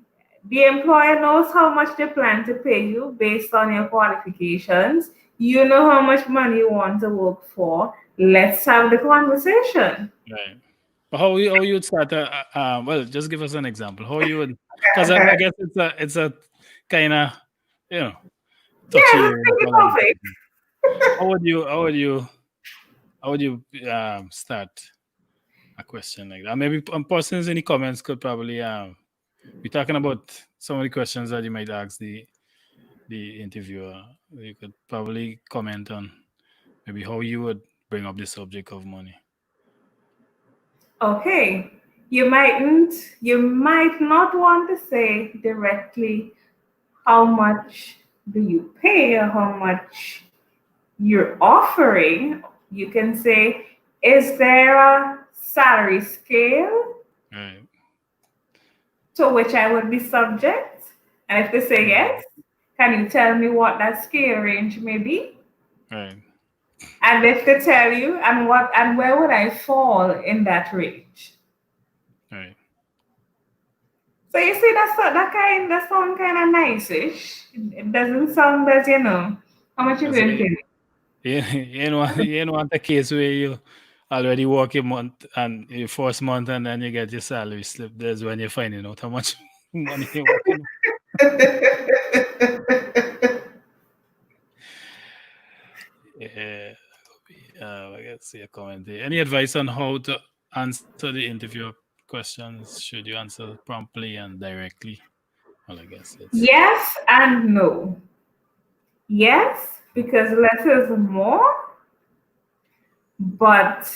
The employer knows how much they plan to pay you based on your qualifications. You know how much money you want to work for. Let's have the conversation. Right. But how you would start well, just give us an example. How you would, because I guess it's a kind of you know touchy Yeah, let's area take for it a lot of off. people. How would you start a question like that? Maybe persons in the comments could probably be talking about some of the questions that you might ask the interviewer. You could probably comment on maybe how you would bring up the subject of money. Okay. You might not want to say directly how much do you pay or how much you're offering. You can say, is there a salary scale Right. to which I would be subject? And if they say yes, can you tell me what that scale range may be? Right. And if they tell you, and where would I fall in that range? Right. So you see, that sound kind of nice-ish. It doesn't sound as how much you Because going to pay. you ain't want a case where you already work a month and your first month and then you get your salary slip. That's when you're finding out how much money you're working. Yeah. I guess see a comment there. Any advice on how to answer the interview questions? Should you answer promptly and directly? Well, I guess it's Yes and no. Yes, because less is more, but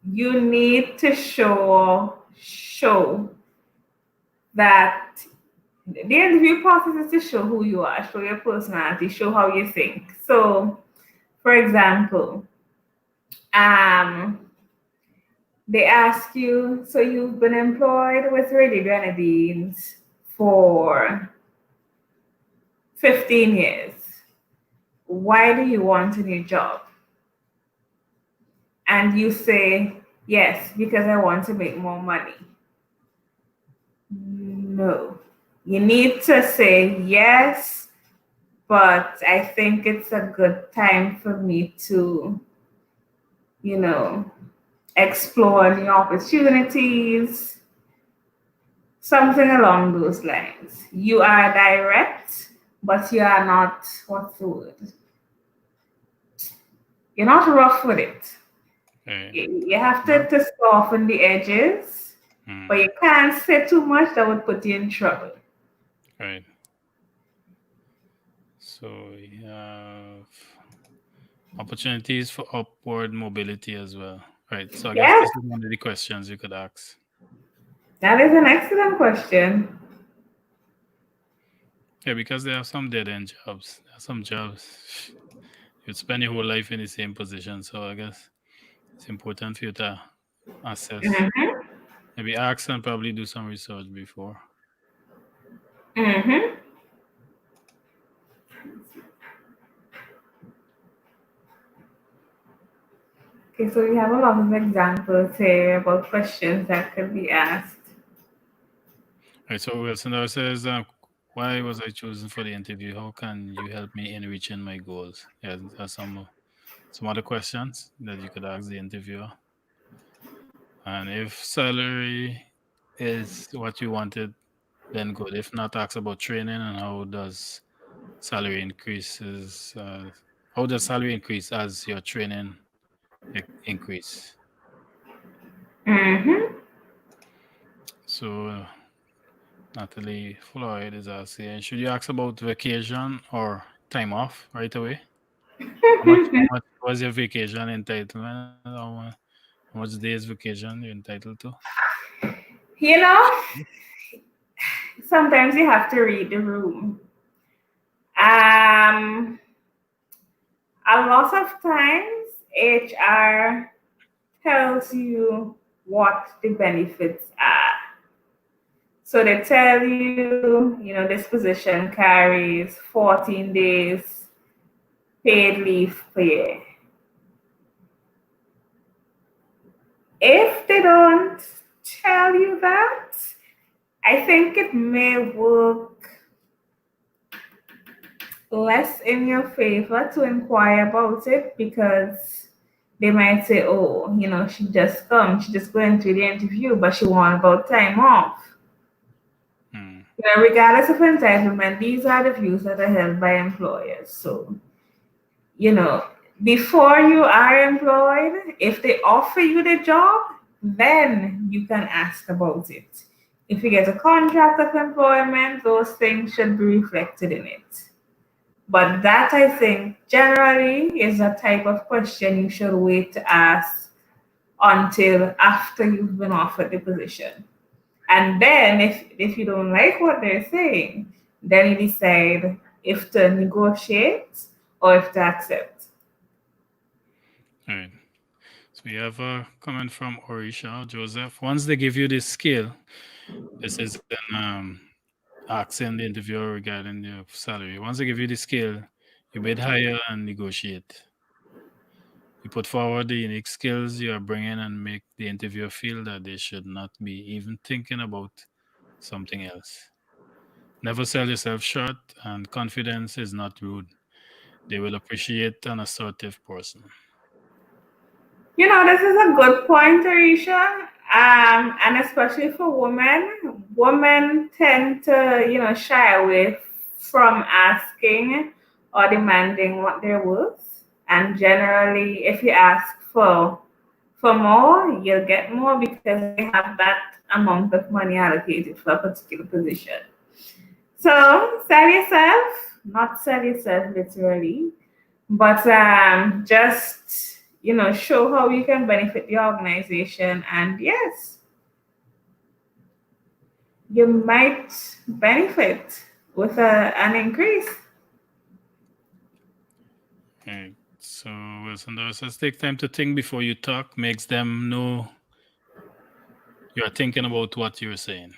you need to show that the interview process is to show who you are, show your personality, show how you think. So, for example, um, they ask you, so you've been employed with Ready Grenadines for 15 years. Why do you want a new job? And you say, yes, because I want to make more money. No. You need to say yes, but I think it's a good time for me to, you know, explore new opportunities, something along those lines. You are direct, but you are not, what's the word? You're not rough with it. right. You have to soften the edges, but you can't say too much that would put you in trouble. Right. So we have Opportunities for upward mobility as well. Right. So I guess Yes, this is one of the questions you could ask. that is an excellent question. Yeah, because there are some dead end jobs. There are some jobs you'd spend your whole life in the same position. So I guess it's important for you to assess. Mm-hmm. Maybe ask and probably do some research before. Mm-hmm. Okay, so we have a lot of examples here about questions that could be asked. Right. So Wilson says, why was I chosen for the interview? How can you help me in reaching my goals? Yeah, there's some other questions that you could ask the interviewer. And if salary is what you wanted, then good. If not, ask about training and how does salary increases. How does salary increase as your training increase? Mm-hmm. So Natalie Floyd is asking, should you ask about vacation or time off right away? How much was your vacation entitlement? How much days vacation you're entitled to? You know, sometimes you have to read the room. Um, a lot of times HR tells you what the benefits are. So they tell you, this position carries 14 days paid leave per year. If they don't tell you that, I think it may work less in your favor to inquire about it, because they might say, oh, she just come, she just going through the interview, but she want about time off. Regardless of entitlement, these are the views that are held by employers. So, before you are employed, if they offer you the job, then you can ask about it. If you get a contract of employment, those things should be reflected in it. But that, I think, generally is a type of question you should wait to ask until after you've been offered the position. And then if you don't like what they're saying, then you decide if to negotiate or if to accept. All right. So we have a comment from Orisha Joseph. Once they give you this skill, this is asking the interviewer regarding your salary. Once they give you the skill, you bid higher and negotiate. You put forward the unique skills you are bringing and make the interviewer feel that they should not be even thinking about something else. Never sell yourself short, and confidence is not rude. They will appreciate an assertive person. This is a good point, Arisha. And especially for women tend to, shy away from asking or demanding what they're worth. And generally, if you ask for more, you'll get more because they have that amount of money allocated for a particular position. So not sell yourself literally, but just show how you can benefit the organization, and yes, you might benefit with an increase. Okay. So Wilson says, take time to think before you talk, makes them know you are thinking about what you're saying.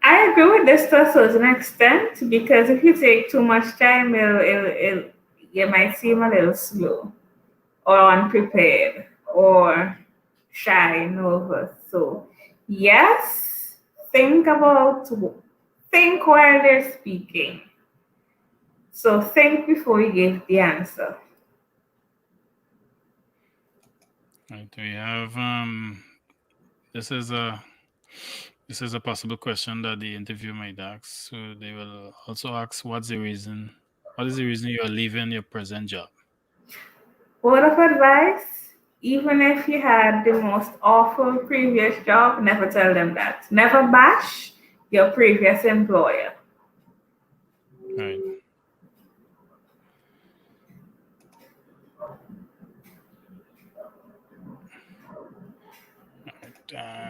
I agree with this to a certain extent, because if you take too much time, you might seem a little slow or unprepared or shy, nervous. So, yes, think while they're speaking. So, think before you give the answer. Right. We have this is a possible question that the interviewer might ask. So they will also ask, what is the reason you are leaving your present job? Word of advice: even if you had the most awful previous job, never tell them that. Never bash your previous employer. Right.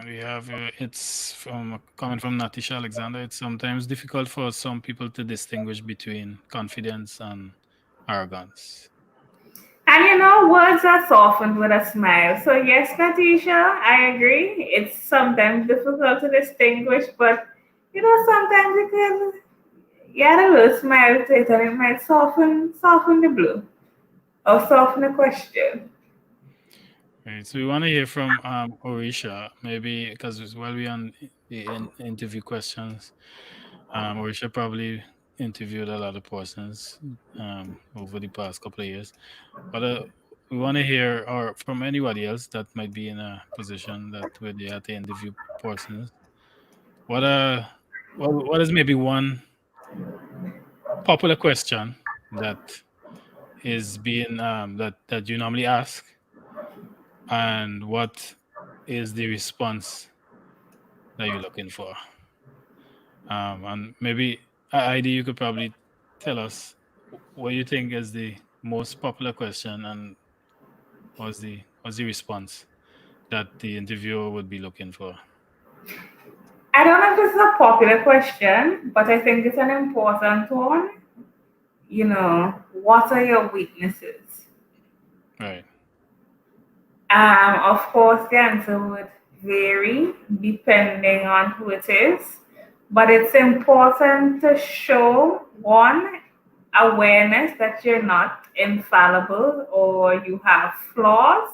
We have it's from coming from Natisha Alexander. It's sometimes difficult for some people to distinguish between confidence and arrogance. And words are softened with a smile. So yes, Natisha, I agree. It's sometimes difficult to distinguish, but sometimes you can add a little smile to it and it might soften the blow or soften the question. Right. So we want to hear from Orisha, maybe because while we're on the interview questions, Orisha probably interviewed a lot of persons over the past couple of years. But we want to hear or from anybody else that might be in a position that where they have to interview persons. What what is maybe one popular question that is being that you normally ask, and what is the response that you're looking for? And maybe ID, you could probably tell us what you think is the most popular question, and what's the response that the interviewer would be looking for. I don't know if this is a popular question, but I think it's an important one. What are your weaknesses? Right. Of course, the answer would vary depending on who it is, but it's important to show one, awareness that you're not infallible or you have flaws,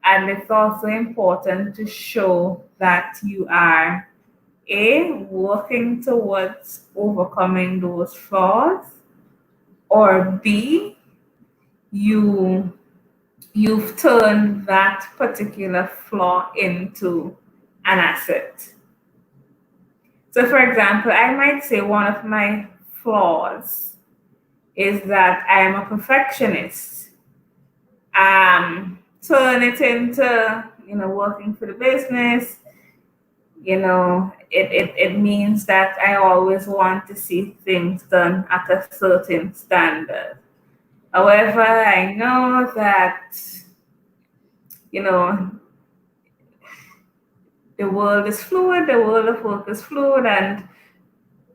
and it's also important to show that you are working towards overcoming those flaws, or B, you you've turned that particular flaw into an asset. So, for example, I might say one of my flaws is that I am a perfectionist. Turn it into, working for the business. It means that I always want to see things done at a certain standard. However, I know that, you know, the world is fluid, the world of work is fluid, and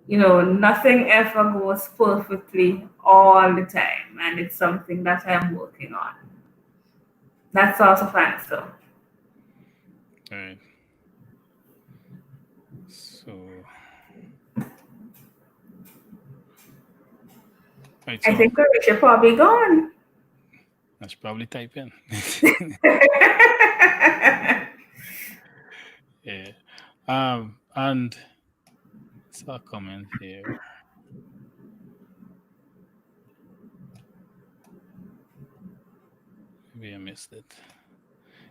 nothing ever goes perfectly all the time, and it's something that I'm working on. That sort of answer. Right. So, right. I So think we should probably go on. I should probably type in. Yeah. And saw a comment here. Maybe I missed it.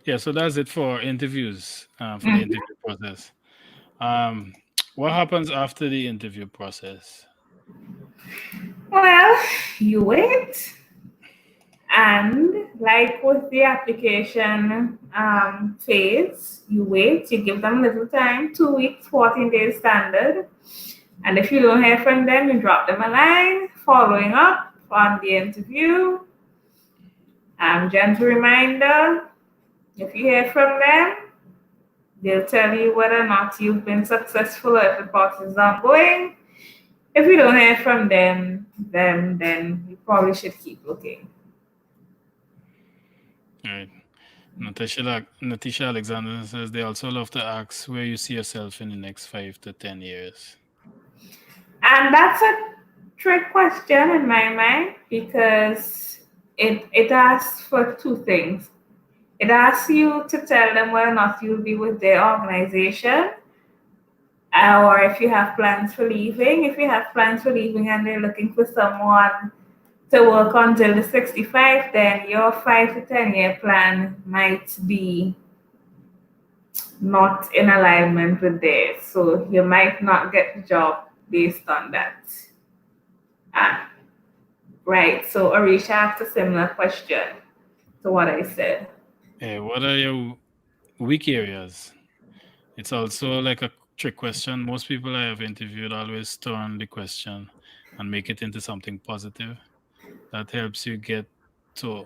Yeah. So that's it for interviews. For the interview process. Um, what happens after the interview process? Well, you wait, and like with the application phase, you wait, you give them a little time, 2 weeks, 14 days standard. And if you don't hear from them, you drop them a line following up on the interview. Gentle reminder, if you hear from them, they'll tell you whether or not you've been successful or if the process is ongoing. If you don't hear from then you probably should keep looking. Right. Natisha Alexander says they also love to ask where you see yourself in the next 5 to 10 years. And that's a trick question in my mind because it asks for two things. It asks you to tell them whether or not you'll be with their organization, or if you have plans for leaving. If you have plans for leaving and they're looking for someone to work until the 65, then your 5 to 10 year plan might be not in alignment with theirs. So you might not get the job based on that. Ah, right. So Arisha asked a similar question to what I said. What are your weak areas? It's also like a trick question. Most people I have interviewed always turn the question and make it into something positive. That helps you to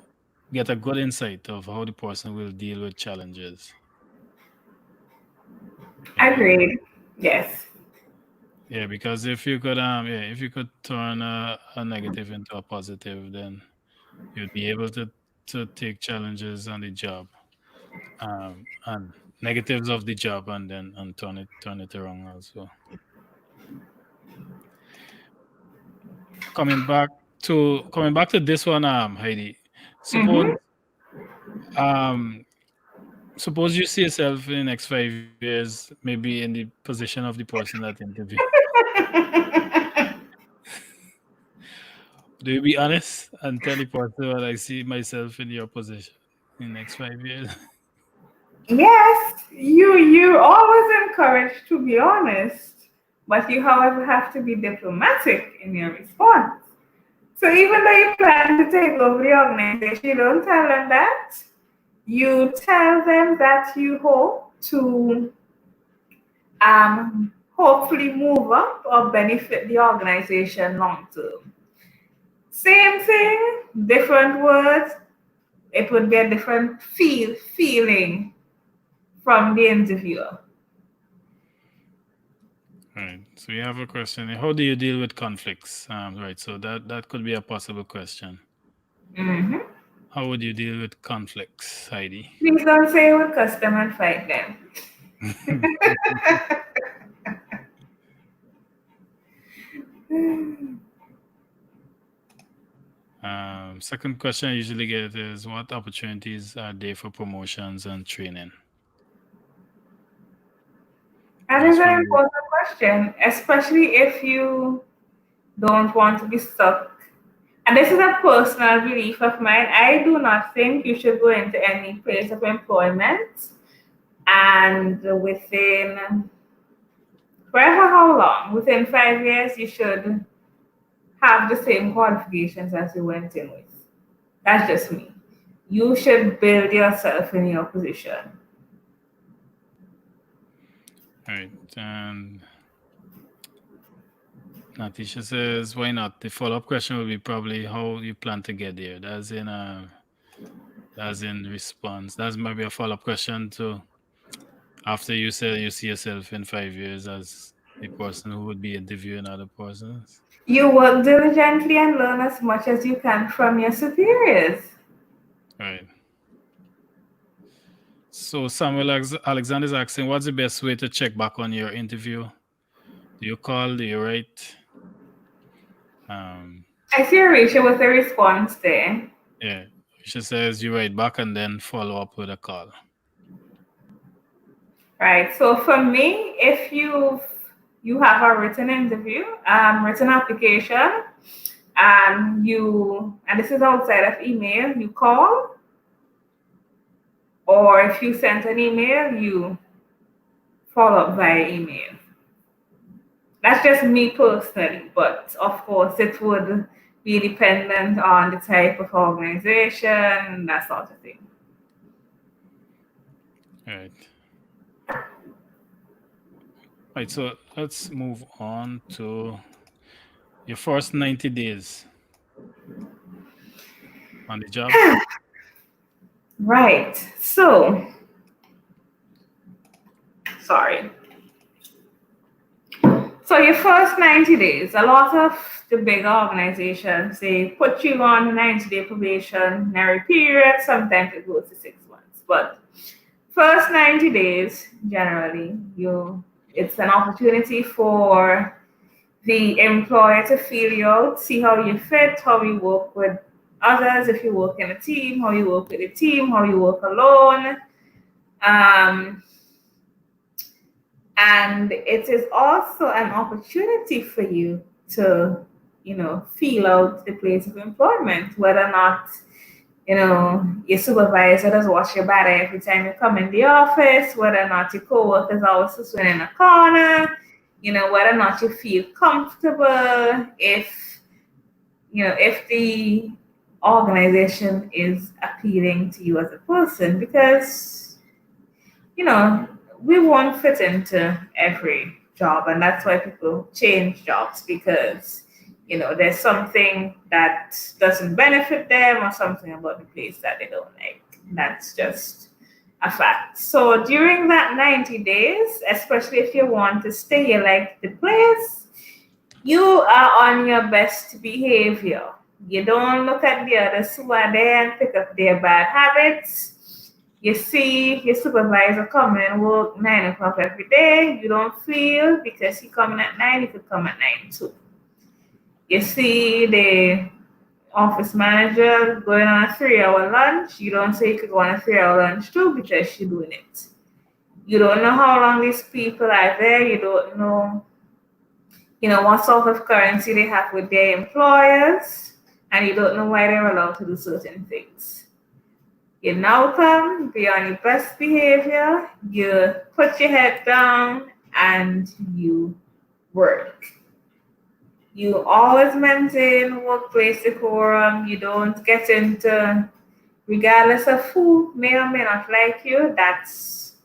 get a good insight of how the person will deal with challenges. Agreed. Yes. Yeah, because if you could turn a negative into a positive, then you'd be able to take challenges on the job, and negatives of the job, and then and turn it around also. Coming back to this one, Heidi. Suppose Mm-hmm. um suppose you see yourself in the next 5 years, maybe in the position of the person that interview. Do you be honest and tell the person that I see myself in your position in the next 5 years? Yes, you're always encouraged to be honest, but you, however, have to be diplomatic in your response. So even though you plan to take over the organization, you don't tell them that. You tell them that you hope to hopefully move up or benefit the organization long term. Same thing, different words. It would be a different feeling from the interviewer. Right. So we have a question. How do you deal with conflicts? Right. So that could be a possible question. Hmm. How would you deal with conflicts, Heidi? Please don't say with custom and fight them. Second question I usually get is, what opportunities are there for promotions and training? That is Just an from the important question, especially if you don't want to be stuck. And this is a personal belief of mine. I do not think you should go into any place of employment and within forever how long? Within 5 years, you should have the same qualifications as you went in with. That's just me. You should build yourself in your position. right. And Natisha says, why not? The follow-up question would be probably how you plan to get there. That's in response. That's maybe a follow-up question to after you say you see yourself in 5 years as the person who would be interviewing other persons. You work diligently and learn as much as you can from your superiors. Right. So Samuel Alexander is asking, what's the best way to check back on your interview? Do you call? Do you write? Um, I see Rachel with a response there. yeah. She says you write back and then follow up with a call. Right. So for me, if you have a written interview, written application, and this is outside of email, you call, or if you sent an email, you follow up via email. That's just me personally, but of course, it would be dependent on the type of organization, that sort of thing. Right. Right. So let's move on to your first 90 days on the job. Right. So, sorry. So your first 90 days, a lot of the bigger organizations, they put you on a 90-day probationary period. Sometimes it goes to 6 months. But first 90 days, generally, it's an opportunity for the employer to feel you out, see how you fit, how you work with others, if you work in a team, how you work with a team, how you work alone. And it is also an opportunity for you to, feel out the place of employment, whether or not, your supervisor does watch your back every time you come in the office, whether or not your coworkers always sitting in a corner, whether or not you feel comfortable, if the organization is appealing to you as a person, because, we won't fit into every job, and that's why people change jobs, because there's something that doesn't benefit them or something about the place that they don't like. That's just a fact. So during that 90 days, especially if you want to stay, you like the place, you are on your best behavior. You don't look at the others who are there and pick up their bad habits. You see your supervisor come and work 9 o'clock every day. You don't feel because he coming at 9, he could come at 9 too. You see the office manager going on a 3-hour lunch. You don't say you could go on a 3-hour lunch too because she's doing it. You don't know how long these people are there. You don't know, what sort of currency they have with their employers, and you don't know why they're allowed to do certain things. You now come, be on your best behavior, you put your head down, and you work. You always maintain workplace decorum. You don't get into, regardless of who may or may not like you, that's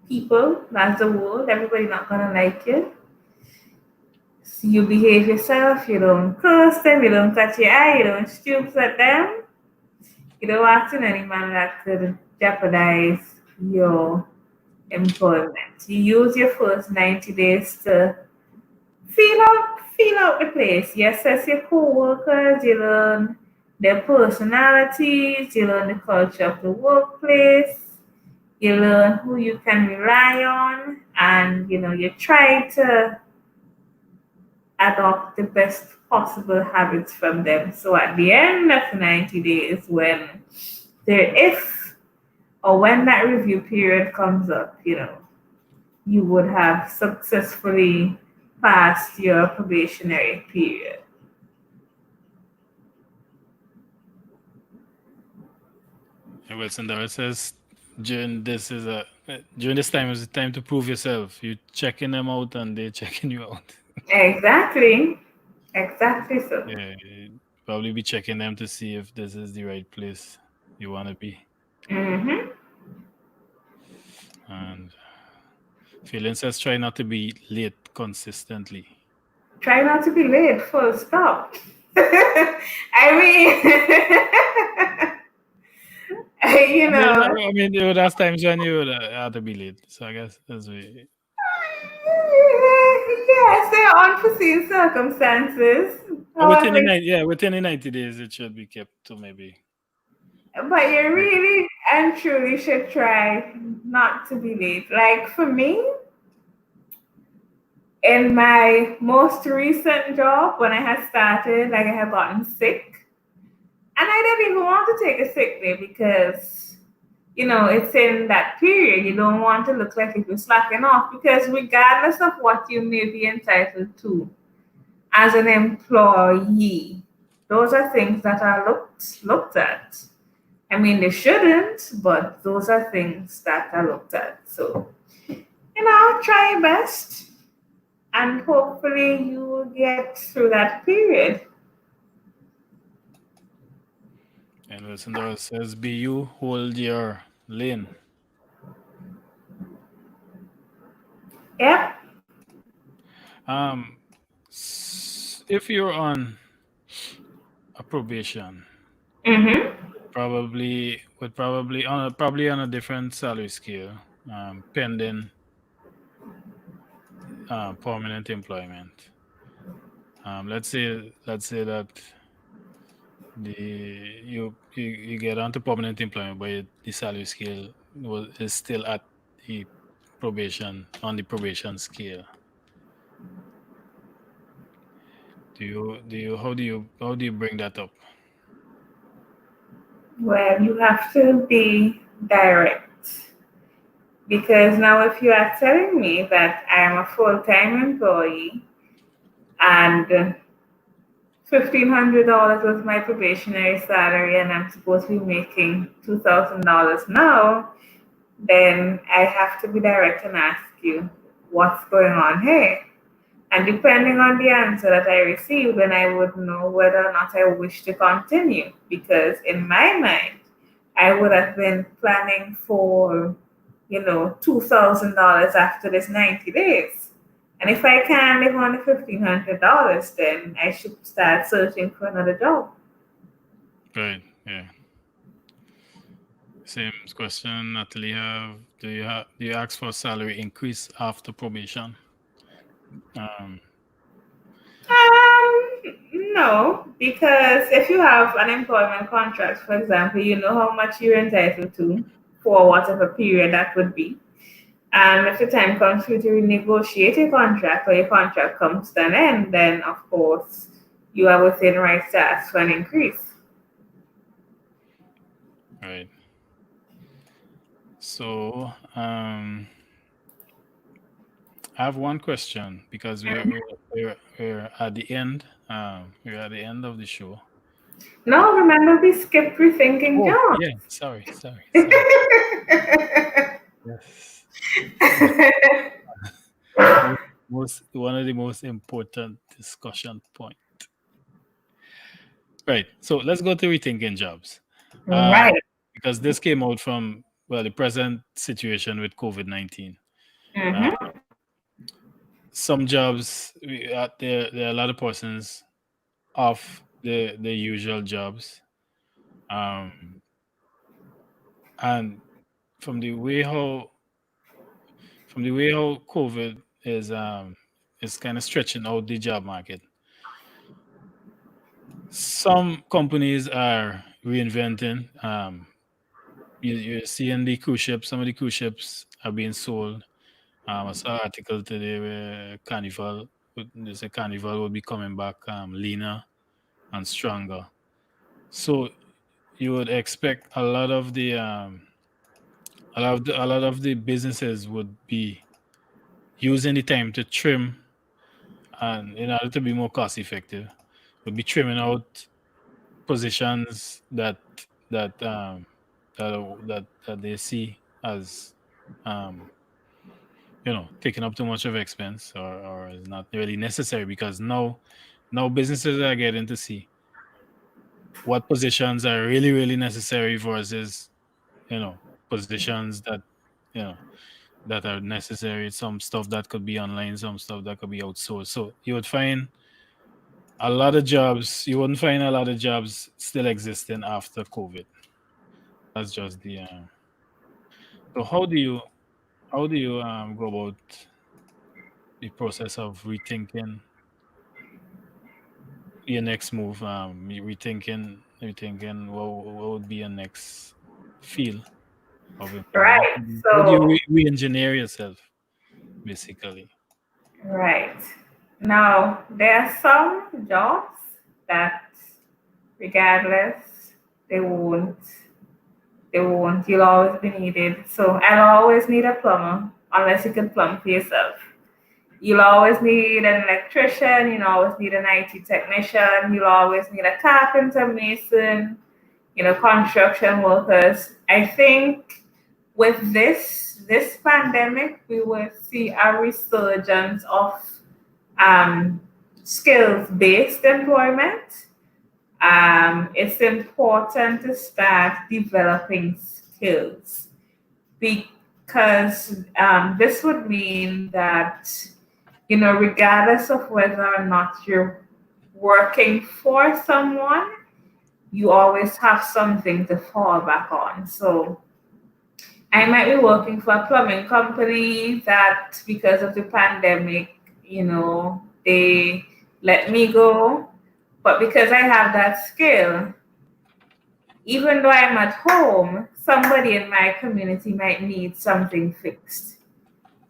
people, that's the world. Everybody not gonna like you. So you behave yourself. You don't curse them. You don't cut your eye. You don't stoop at them. You don't act in any manner that could jeopardize your employment. You use your first 90 days to feel out the place. You assess your co-workers. You learn their personalities. You learn the culture of the workplace. You learn who you can rely on, and you try to adopt the best possible habits from them. So at the end of the 90 days, when that review period comes up, you would have successfully passed your probationary period. Wilson Dara says during this time is the time to prove yourself. You checking them out and they're checking you out. Exactly so. Yeah, you'd probably be checking them to see if this is the right place you want to be. Mm-hmm. And Phelan says try not to be late consistently. Try not to be late, full stop. I mean, I mean, there's times when you would have to be late. So I guess that's way. Yes, there are unforeseen circumstances. Within the 90 days, it should be kept to maybe. But you really and truly should try not to be late. Like for me, in my most recent job, when I had started, I had gotten sick. And I didn't even want to take a sick day because, it's in that period. You don't want to look like if you're slacking off, because regardless of what you may be entitled to as an employee, those are things that are looked at. I mean, they shouldn't, but those are things that are looked at. So, try your best, and hopefully you will get through that period. And Wilson Dara says, be you, hold your lane. Yep. If you're on a probation, probably on a different salary scale, pending permanent employment. Let's say that you get onto permanent employment, but the salary scale is still at the probation scale. How do you bring that up? Well, you have to be direct, because now if you are telling me that I am a full-time employee and $1,500 was my probationary salary and I'm supposed to be making $2,000 now, then I have to be direct and ask you what's going on here. And depending on the answer that I receive, then I would know whether or not I wish to continue. Because in my mind, I would have been planning for, $2,000 after this 90 days. And if I can't live on the $1,500, then I should start searching for another job. Right. Yeah. Same question, Natalie. Do you ask for a salary increase after probation? No, because if you have an employment contract, for example, you know how much you're entitled to for whatever period that would be. And if the time comes for you to renegotiate your contract or your contract comes to an end, then of course you are within rights to ask for an increase. Right. So, I have one question because we're at the end. We're at the end of the show. No, remember we skipped rethinking Oh, jobs. yeah. Sorry. Yes. One of the most important discussion point. Right. So let's go to rethinking jobs. Right. Because this came out from the present situation with COVID-19. Mm-hmm. Some jobs there are a lot of persons off the usual jobs, and from the way how COVID is kind of stretching out the job market. Some companies are reinventing. You're seeing the cruise ships. Some of the cruise ships are being sold. I saw an article today where there's a Carnival will be coming back leaner and stronger. So you would expect a lot of the businesses would be using the time to trim, and in order to be more cost effective, would be trimming out positions that that they see as taking up too much of expense, or is not really necessary, because now businesses are getting to see what positions are really necessary versus positions that you know that are necessary. Some stuff that could be online, some stuff that could be outsourced. So you wouldn't find a lot of jobs still existing after COVID. That's just the so how do you go about the process of rethinking your next move? Rethinking what would be your next field of employment. Right. How do you So, re-engineer yourself, basically? right. Now, there are some jobs that, regardless, they won't, you'll always be needed. So, I'll always need a plumber, unless you can plumb for yourself. You'll always need an electrician, you'll always need an IT technician, you'll always need a carpenter, mason, construction workers. I think with this pandemic, we will see a resurgence of skills-based employment. It's important to start developing skills because this would mean that regardless of whether or not you're working for someone, you always have something to fall back on. So I might be working for a plumbing company that because of the pandemic, they let me go. But because I have that skill, even though I'm at home, somebody in my community might need something fixed.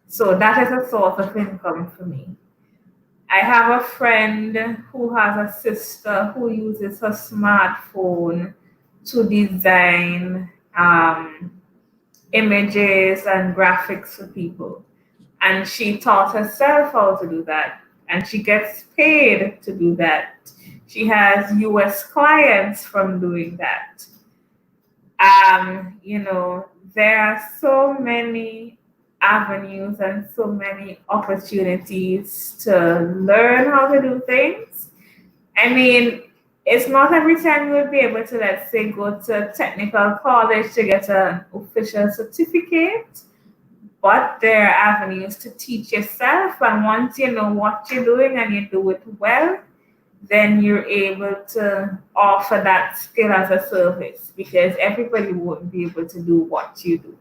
So that is a source of income for me. I have a friend who has a sister who uses her smartphone to design images and graphics for people. And she taught herself how to do that. And she gets paid to do that. She has US clients from doing that. There are so many avenues and so many opportunities to learn how to do things. I mean, it's not every time you will be able to, let's say, go to technical college to get an official certificate, but there are avenues to teach yourself. And once you know what you're doing and you do it well, then you're able to offer that skill as a service because everybody won't be able to do what you do.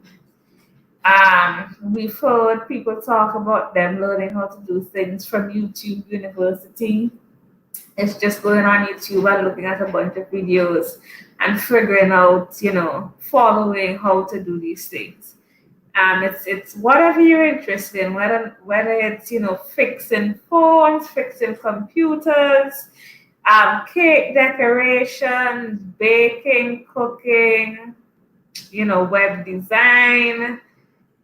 We've heard people talk about them learning how to do things from YouTube University. It's just going on YouTube and looking at a bunch of videos and figuring out, following how to do these things. It's whatever you're interested in, whether it's fixing phones, fixing computers, cake decorations, baking, cooking, web design.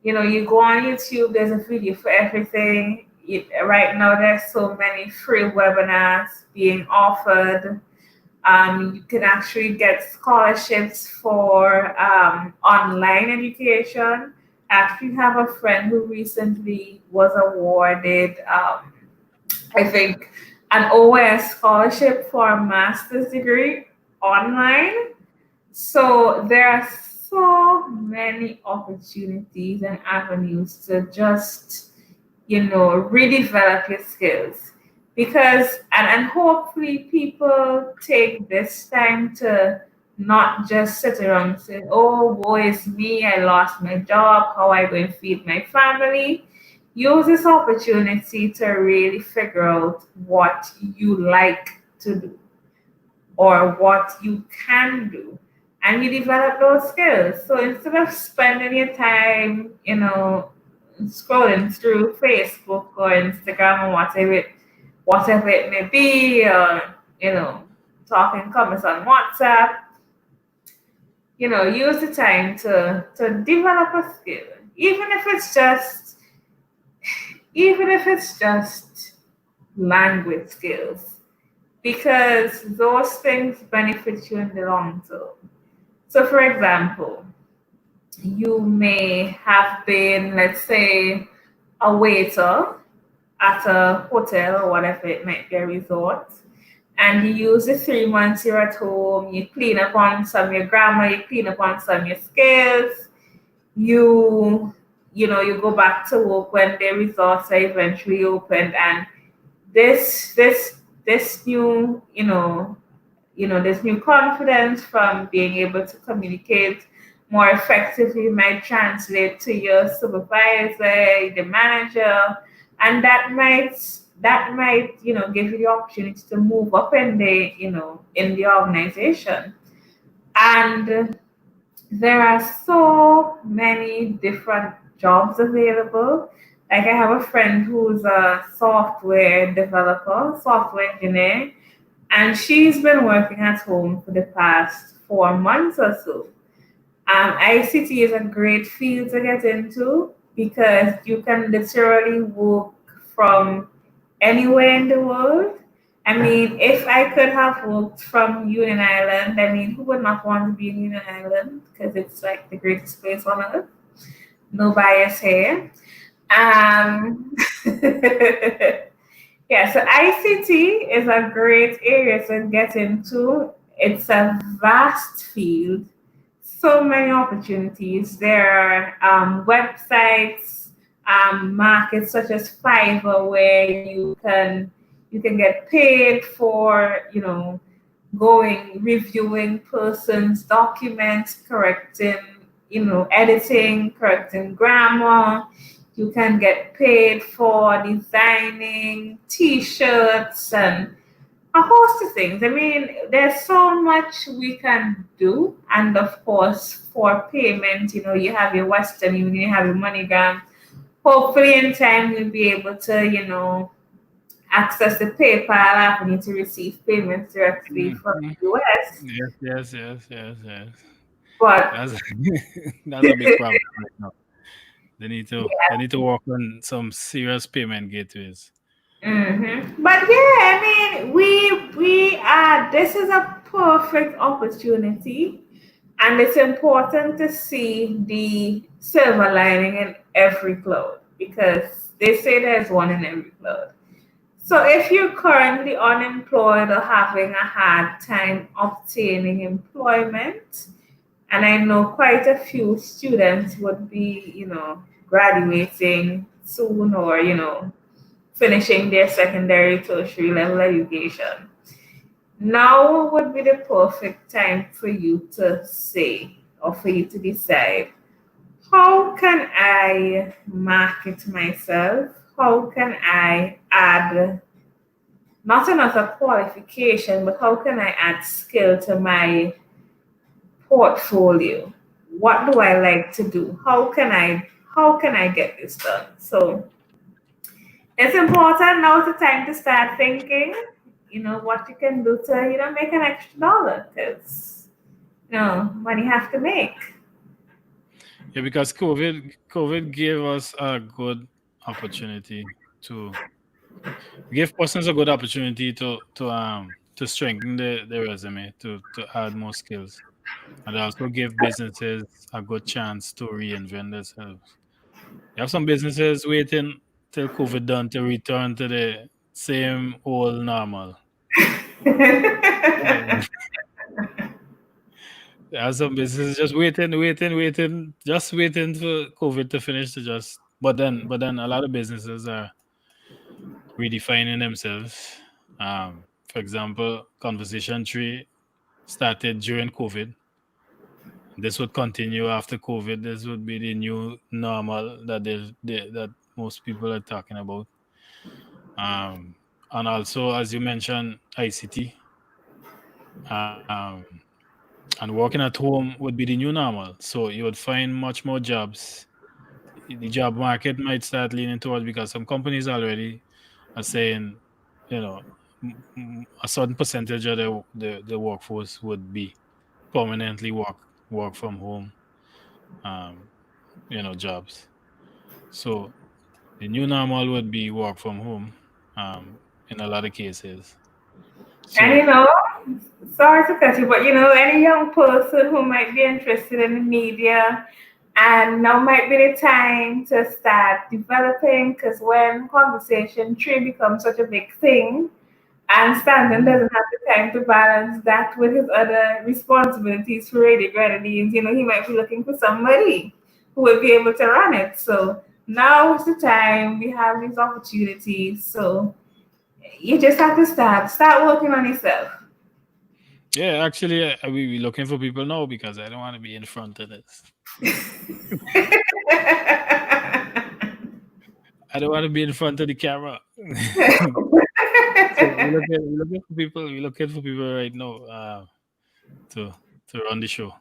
You go on YouTube, there's a video for everything. Right now, there's so many free webinars being offered. You can actually get scholarships for online education. I actually have a friend who recently was awarded, I think, an OS scholarship for a master's degree online. So there are so many opportunities and avenues to just, redevelop your skills. Because, and hopefully people take this time to not just sit around and say, oh, woe is me, I lost my job, how am I going to feed my family? Use this opportunity to really figure out what you like to do or what you can do, and you develop those skills. So instead of spending your time, scrolling through Facebook or Instagram or whatever it may be, or talking comments on WhatsApp, use the time to develop a skill, even if it's just language skills, because those things benefit you in the long term. So, for example, you may have been, let's say, a waiter at a hotel or whatever it might be, a resort, and you use the 3 months you're at home, you clean up on some of your grammar, you clean up on some of your skills, you go back to work when the resorts are eventually opened, and this new, this new confidence from being able to communicate more effectively might translate to your supervisor, the manager, and that might give you the opportunity to move up in the organization. And there are so many different jobs available. Like, I have a friend who's a software developer, software engineer, and she's been working at home for the past 4 months or so. ICT is a great field to get into because you can literally work from anywhere in the world. I mean, if I could have worked from Union Island, I mean, who would not want to be in Union Island? Because it's like the greatest place on earth. No bias here. Yeah, so ICT is a great area to get into. It's a vast field, so many opportunities. There are websites, markets such as Fiverr, where you can get paid for reviewing persons' documents, correcting, editing, correcting grammar. You can get paid for designing T-shirts and a host of things. I mean, there's so much we can do. And of course, for payment, you have your Western Union, you have your MoneyGram. Hopefully in time, you'll be able to, access the PayPal avenue to receive payments directly from the US. Yes. But That's that's a big problem right now. They need to work on some serious payment gateways. But yeah, I mean, we are. This is a perfect opportunity, and it's important to see the silver lining in every cloud because they say there's one in every cloud. So if you're currently unemployed or having a hard time obtaining employment, and I know quite a few students would be, graduating soon or, finishing their secondary, tertiary level education. now would be the perfect time for you to say or for you to decide, how can I market myself? How can I add not another qualification, but how can I add skill to my portfolio? What do I like to do? How can I get this done? So it's important now. It's the time to start thinking, what you can do to, make an extra dollar, because money have to make. Yeah, because COVID gave us a good opportunity to give persons a good opportunity to strengthen their resume, to add more skills, and also give businesses a good chance to reinvent themselves. You have some businesses waiting till COVID done to return to the same old normal. Yeah. There are some businesses just waiting, just waiting for COVID to finish to just. But then a lot of businesses are redefining themselves. For example, Conversation Tree started during COVID. This would continue after COVID. This would be the new normal that most people are talking about. Um, and also, as you mentioned, ICT, um, and working at home would be the new normal. So you would find much more jobs. The job market might start leaning towards, because some companies already are saying, you know, a certain percentage of the workforce would be permanently work from home, um, jobs. So the new normal would be work from home, in a lot of cases. And So sorry to cut you, but any young person who might be interested in the media, and now might be the time to start developing, because when conversation tree becomes such a big thing, and Stanton Mhm. doesn't have the time to balance that with his other responsibilities for radio grenadines, he might be looking for somebody who will be able to run it. So now is the time. We have these opportunities. So you just have to start working on yourself. yeah, actually, we be looking for people now, because I don't want to be in front of this. I don't want to be in front of the camera. So we're looking for people right now, to run the show.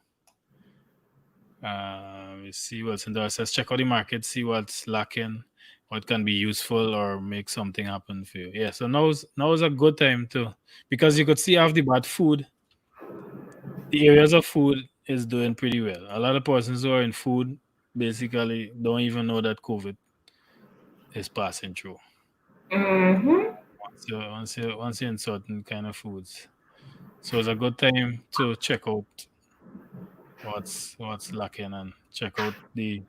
We see what's in there. It says check out the market, see what's lacking, what can be useful, or make something happen for you. Yeah, so now's a good time to, because you could see off the bat food. The areas of food is doing pretty well. A lot of persons who are in food basically don't even know that COVID is passing through. Hmm. Once you're in certain kind of foods, so it's a good time to check out what's lacking, and check out the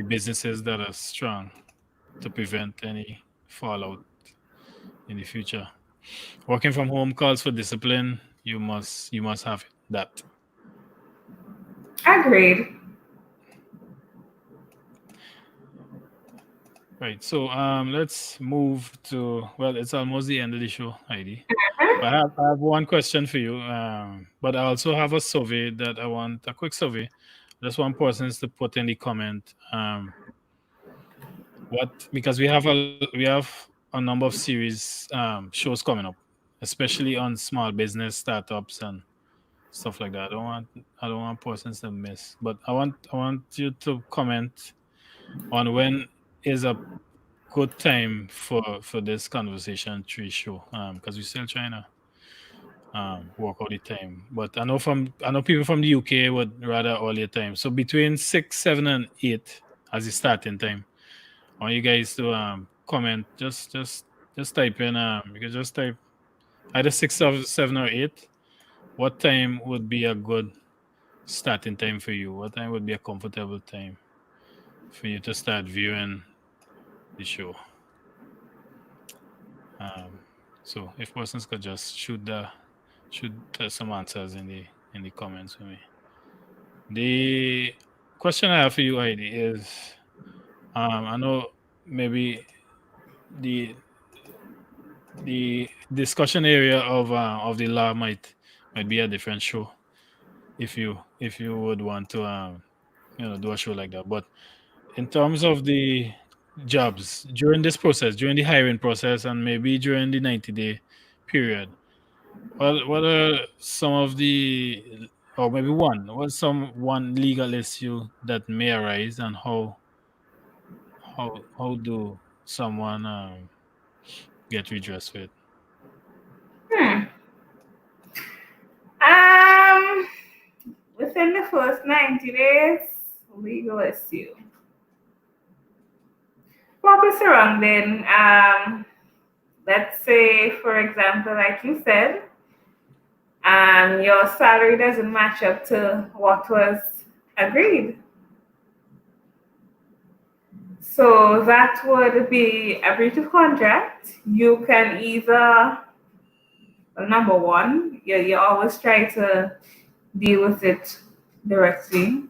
businesses that are strong, to prevent any fallout in the future. Working from home calls for discipline. You must have that. Agreed. Right. So let's move to, well, it's almost the end of the show, Heidi. But I have one question for you. But I also have a survey that I want, a quick survey. Just one person to put in the comment. What, because we have a number of series, shows coming up, especially on small business startups and stuff like that. I don't want persons to miss. But I want you to comment on when is a good time for this conversation tree show. Because we're still trying to work out the time. But I know people from the UK would rather earlier time. So between 6, 7, and 8 as the starting time. I want you guys to comment. Just type in, you can just type either 6 or 7 or 8. What time would be a good starting time for you? What time would be a comfortable time for you to start viewing the show? Um, so if persons could just shoot some answers in the comments for me. The question I have for you, Heidi, is, I know maybe the the discussion area of the law might be a different show if you would want to do a show like that. But in terms of the jobs during this process, during the hiring process, and maybe during the 90-day period, what are some of the, or maybe one legal issue that may arise, and how do someone get redress for it? Hmm. Um, Within the first 90 days, legal issue. Proper surrounding. Let's say, for example, like you said, your salary doesn't match up to what was agreed. So that would be a breach of contract. You can either, well, number one, you always try to deal with it directly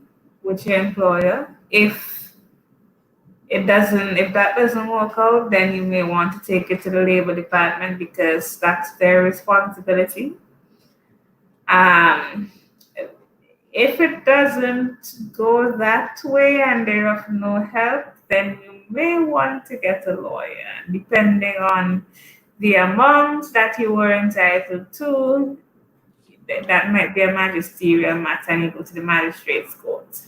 with your employer. If that doesn't work out, then you may want to take it to the labor department because that's their responsibility. Um, if it doesn't go that way and they're of no help, then you may want to get a lawyer. Depending on the amount that you were entitled to, that might be a magisterial matter and you go to the magistrate's court.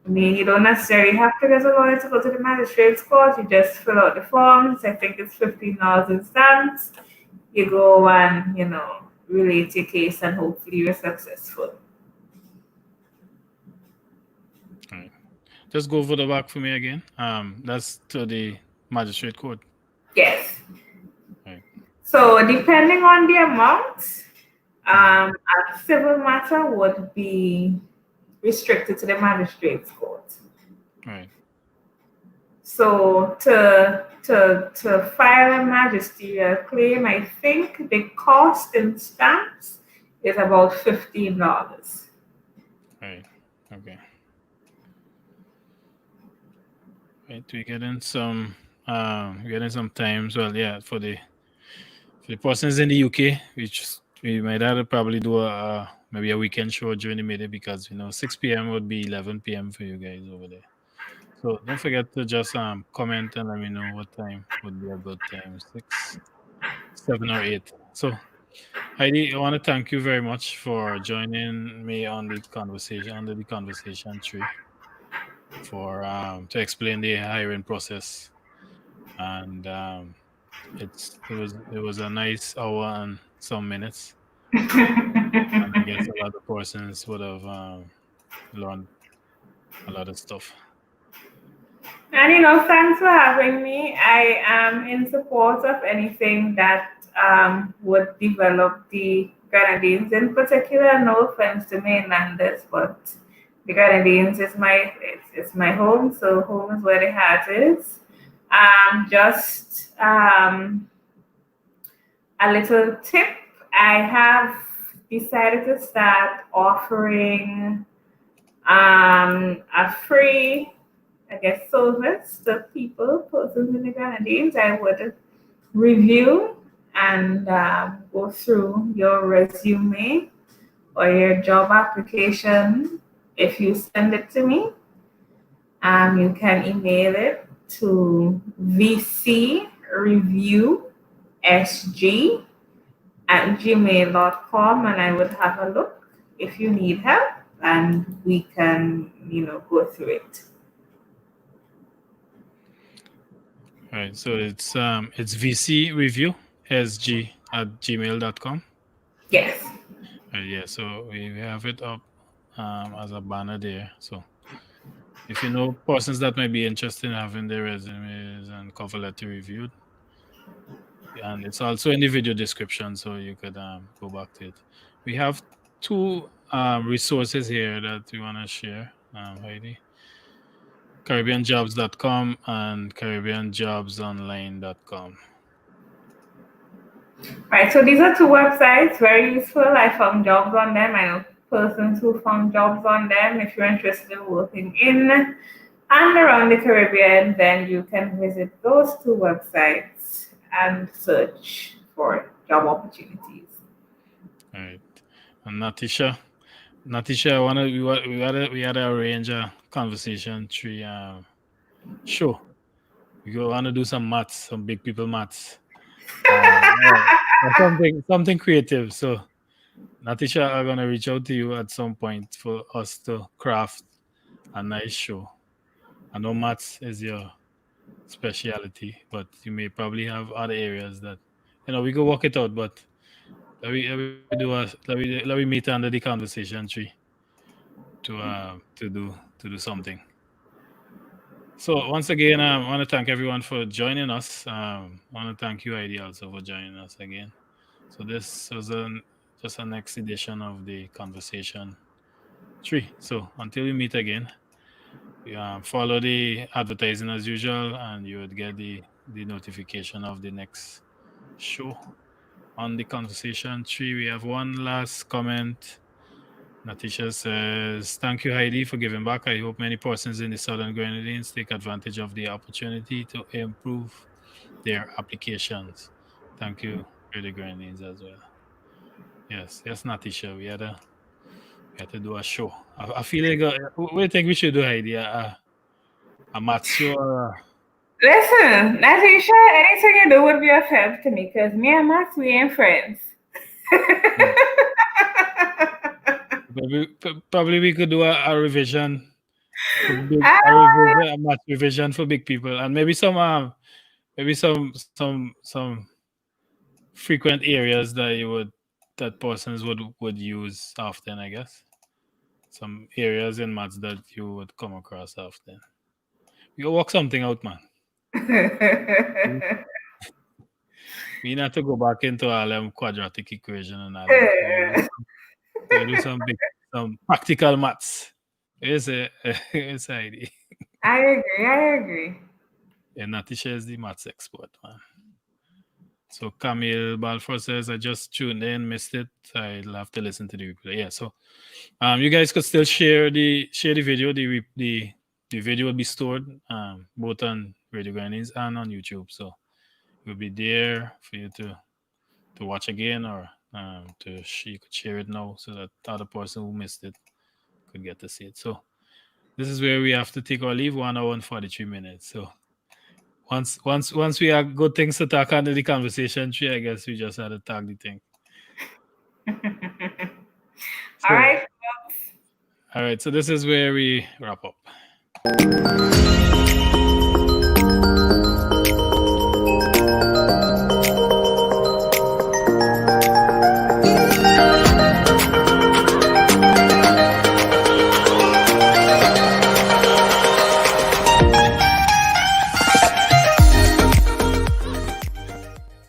I mean, you don't necessarily have to get a lawyer to go to the magistrate's court. You just fill out the forms. I think it's $15 in stamps. You go and, relate your case and hopefully you're successful. Right. Just go over the back for me again. That's to the magistrate court. Yes. Right. So depending on the amount, a civil matter would be restricted to the magistrate's court. Right. So to file a magisterial claim, I think the cost in stamps is about $15. Right. Okay. Right. We're getting some times. Well, yeah, for the persons in the UK, which we might have to probably do maybe a weekend show during the midday because 6 p.m. would be 11 p.m. for you guys over there. So don't forget to just comment and let me know what time would be a good time, 6, 7, or 8. So Heidi, I want to thank you very much for joining me on the conversation under the conversation tree for to explain the hiring process, and it was a nice hour and some minutes, and I guess a lot of persons would have learned a lot of stuff. And thanks for having me. I am in support of anything that would develop the Grenadines in particular. No offense to mainlanders, but the Grenadines is it's my home, so home is where the heart is. Just a little tip. I have decided to start offering a free, I guess, service to persons in the Grenadines. I would review and go through your resume or your job application. If you send it to me, you can email it to vcreviewsg@gmail.com and I would have a look if you need help and we can, go through it. All right, so it's vcreviewsg@gmail.com. Yes. Yeah, so we have it up as a banner there. So if you know persons that might be interested in having their resumes and cover letter reviewed, and it's also in the video description, so you could go back to it. We have two resources here that we want to share, Heidi. CaribbeanJobs.com and CaribbeanJobsOnline.com. Right, so these are two websites, very useful. I found jobs on them. I know persons who found jobs on them. If you're interested in working in and around the Caribbean, then you can visit those two websites and search for job opportunities. All right. And Natisha, I wanna we had to arrange a conversation tree show. We go wanna do some maths, some big people maths. Or something creative. So Natisha, I'm gonna reach out to you at some point for us to craft a nice show. I know maths is your specialty, but you may probably have other areas that we go work it out. But let me meet under the conversation tree to do something. So once again, I want to thank everyone for joining us. I want to thank you, Heidi, also for joining us again. So this was just a next edition of the conversation tree. So until we meet again, follow the advertising as usual, and you would get the notification of the next show. On the conversation tree, we have one last comment. Natisha says, "Thank you, Heidi, for giving back. I hope many persons in the Southern Grenadines take advantage of the opportunity to improve their applications. Thank you for the Grenadines as well." Yes, Natisha. We had to do a show. I feel like what do you think we should do, Heidi? A math show or Listen, Natisha, anything you do would be of help to me because me and Max, we ain't friends. probably we could do a revision for big Ah, a math revision for big people, and maybe some frequent areas that persons would use often, I guess. Some areas in maths that you would come across often. We will work something out, man. We need to go back into all them quadratic equation and all that. We do some practical maths. It's ID. I agree. I agree. And Natisha is the maths expert, man. So Camille Balfour says, I just tuned in, missed it. I'll have to listen to the replay. Yeah, so you guys could still share the video. The video will be stored both on Radio Grenadines and on YouTube. So it will be there for you to watch again, or you could share it now so that the other person who missed it could get to see it. So this is where we have to take our leave, 1 hour and 43 minutes. So once we have good things to talk under the conversation tree, I guess we just had to tag the thing. All right. All right. So this is where we wrap up.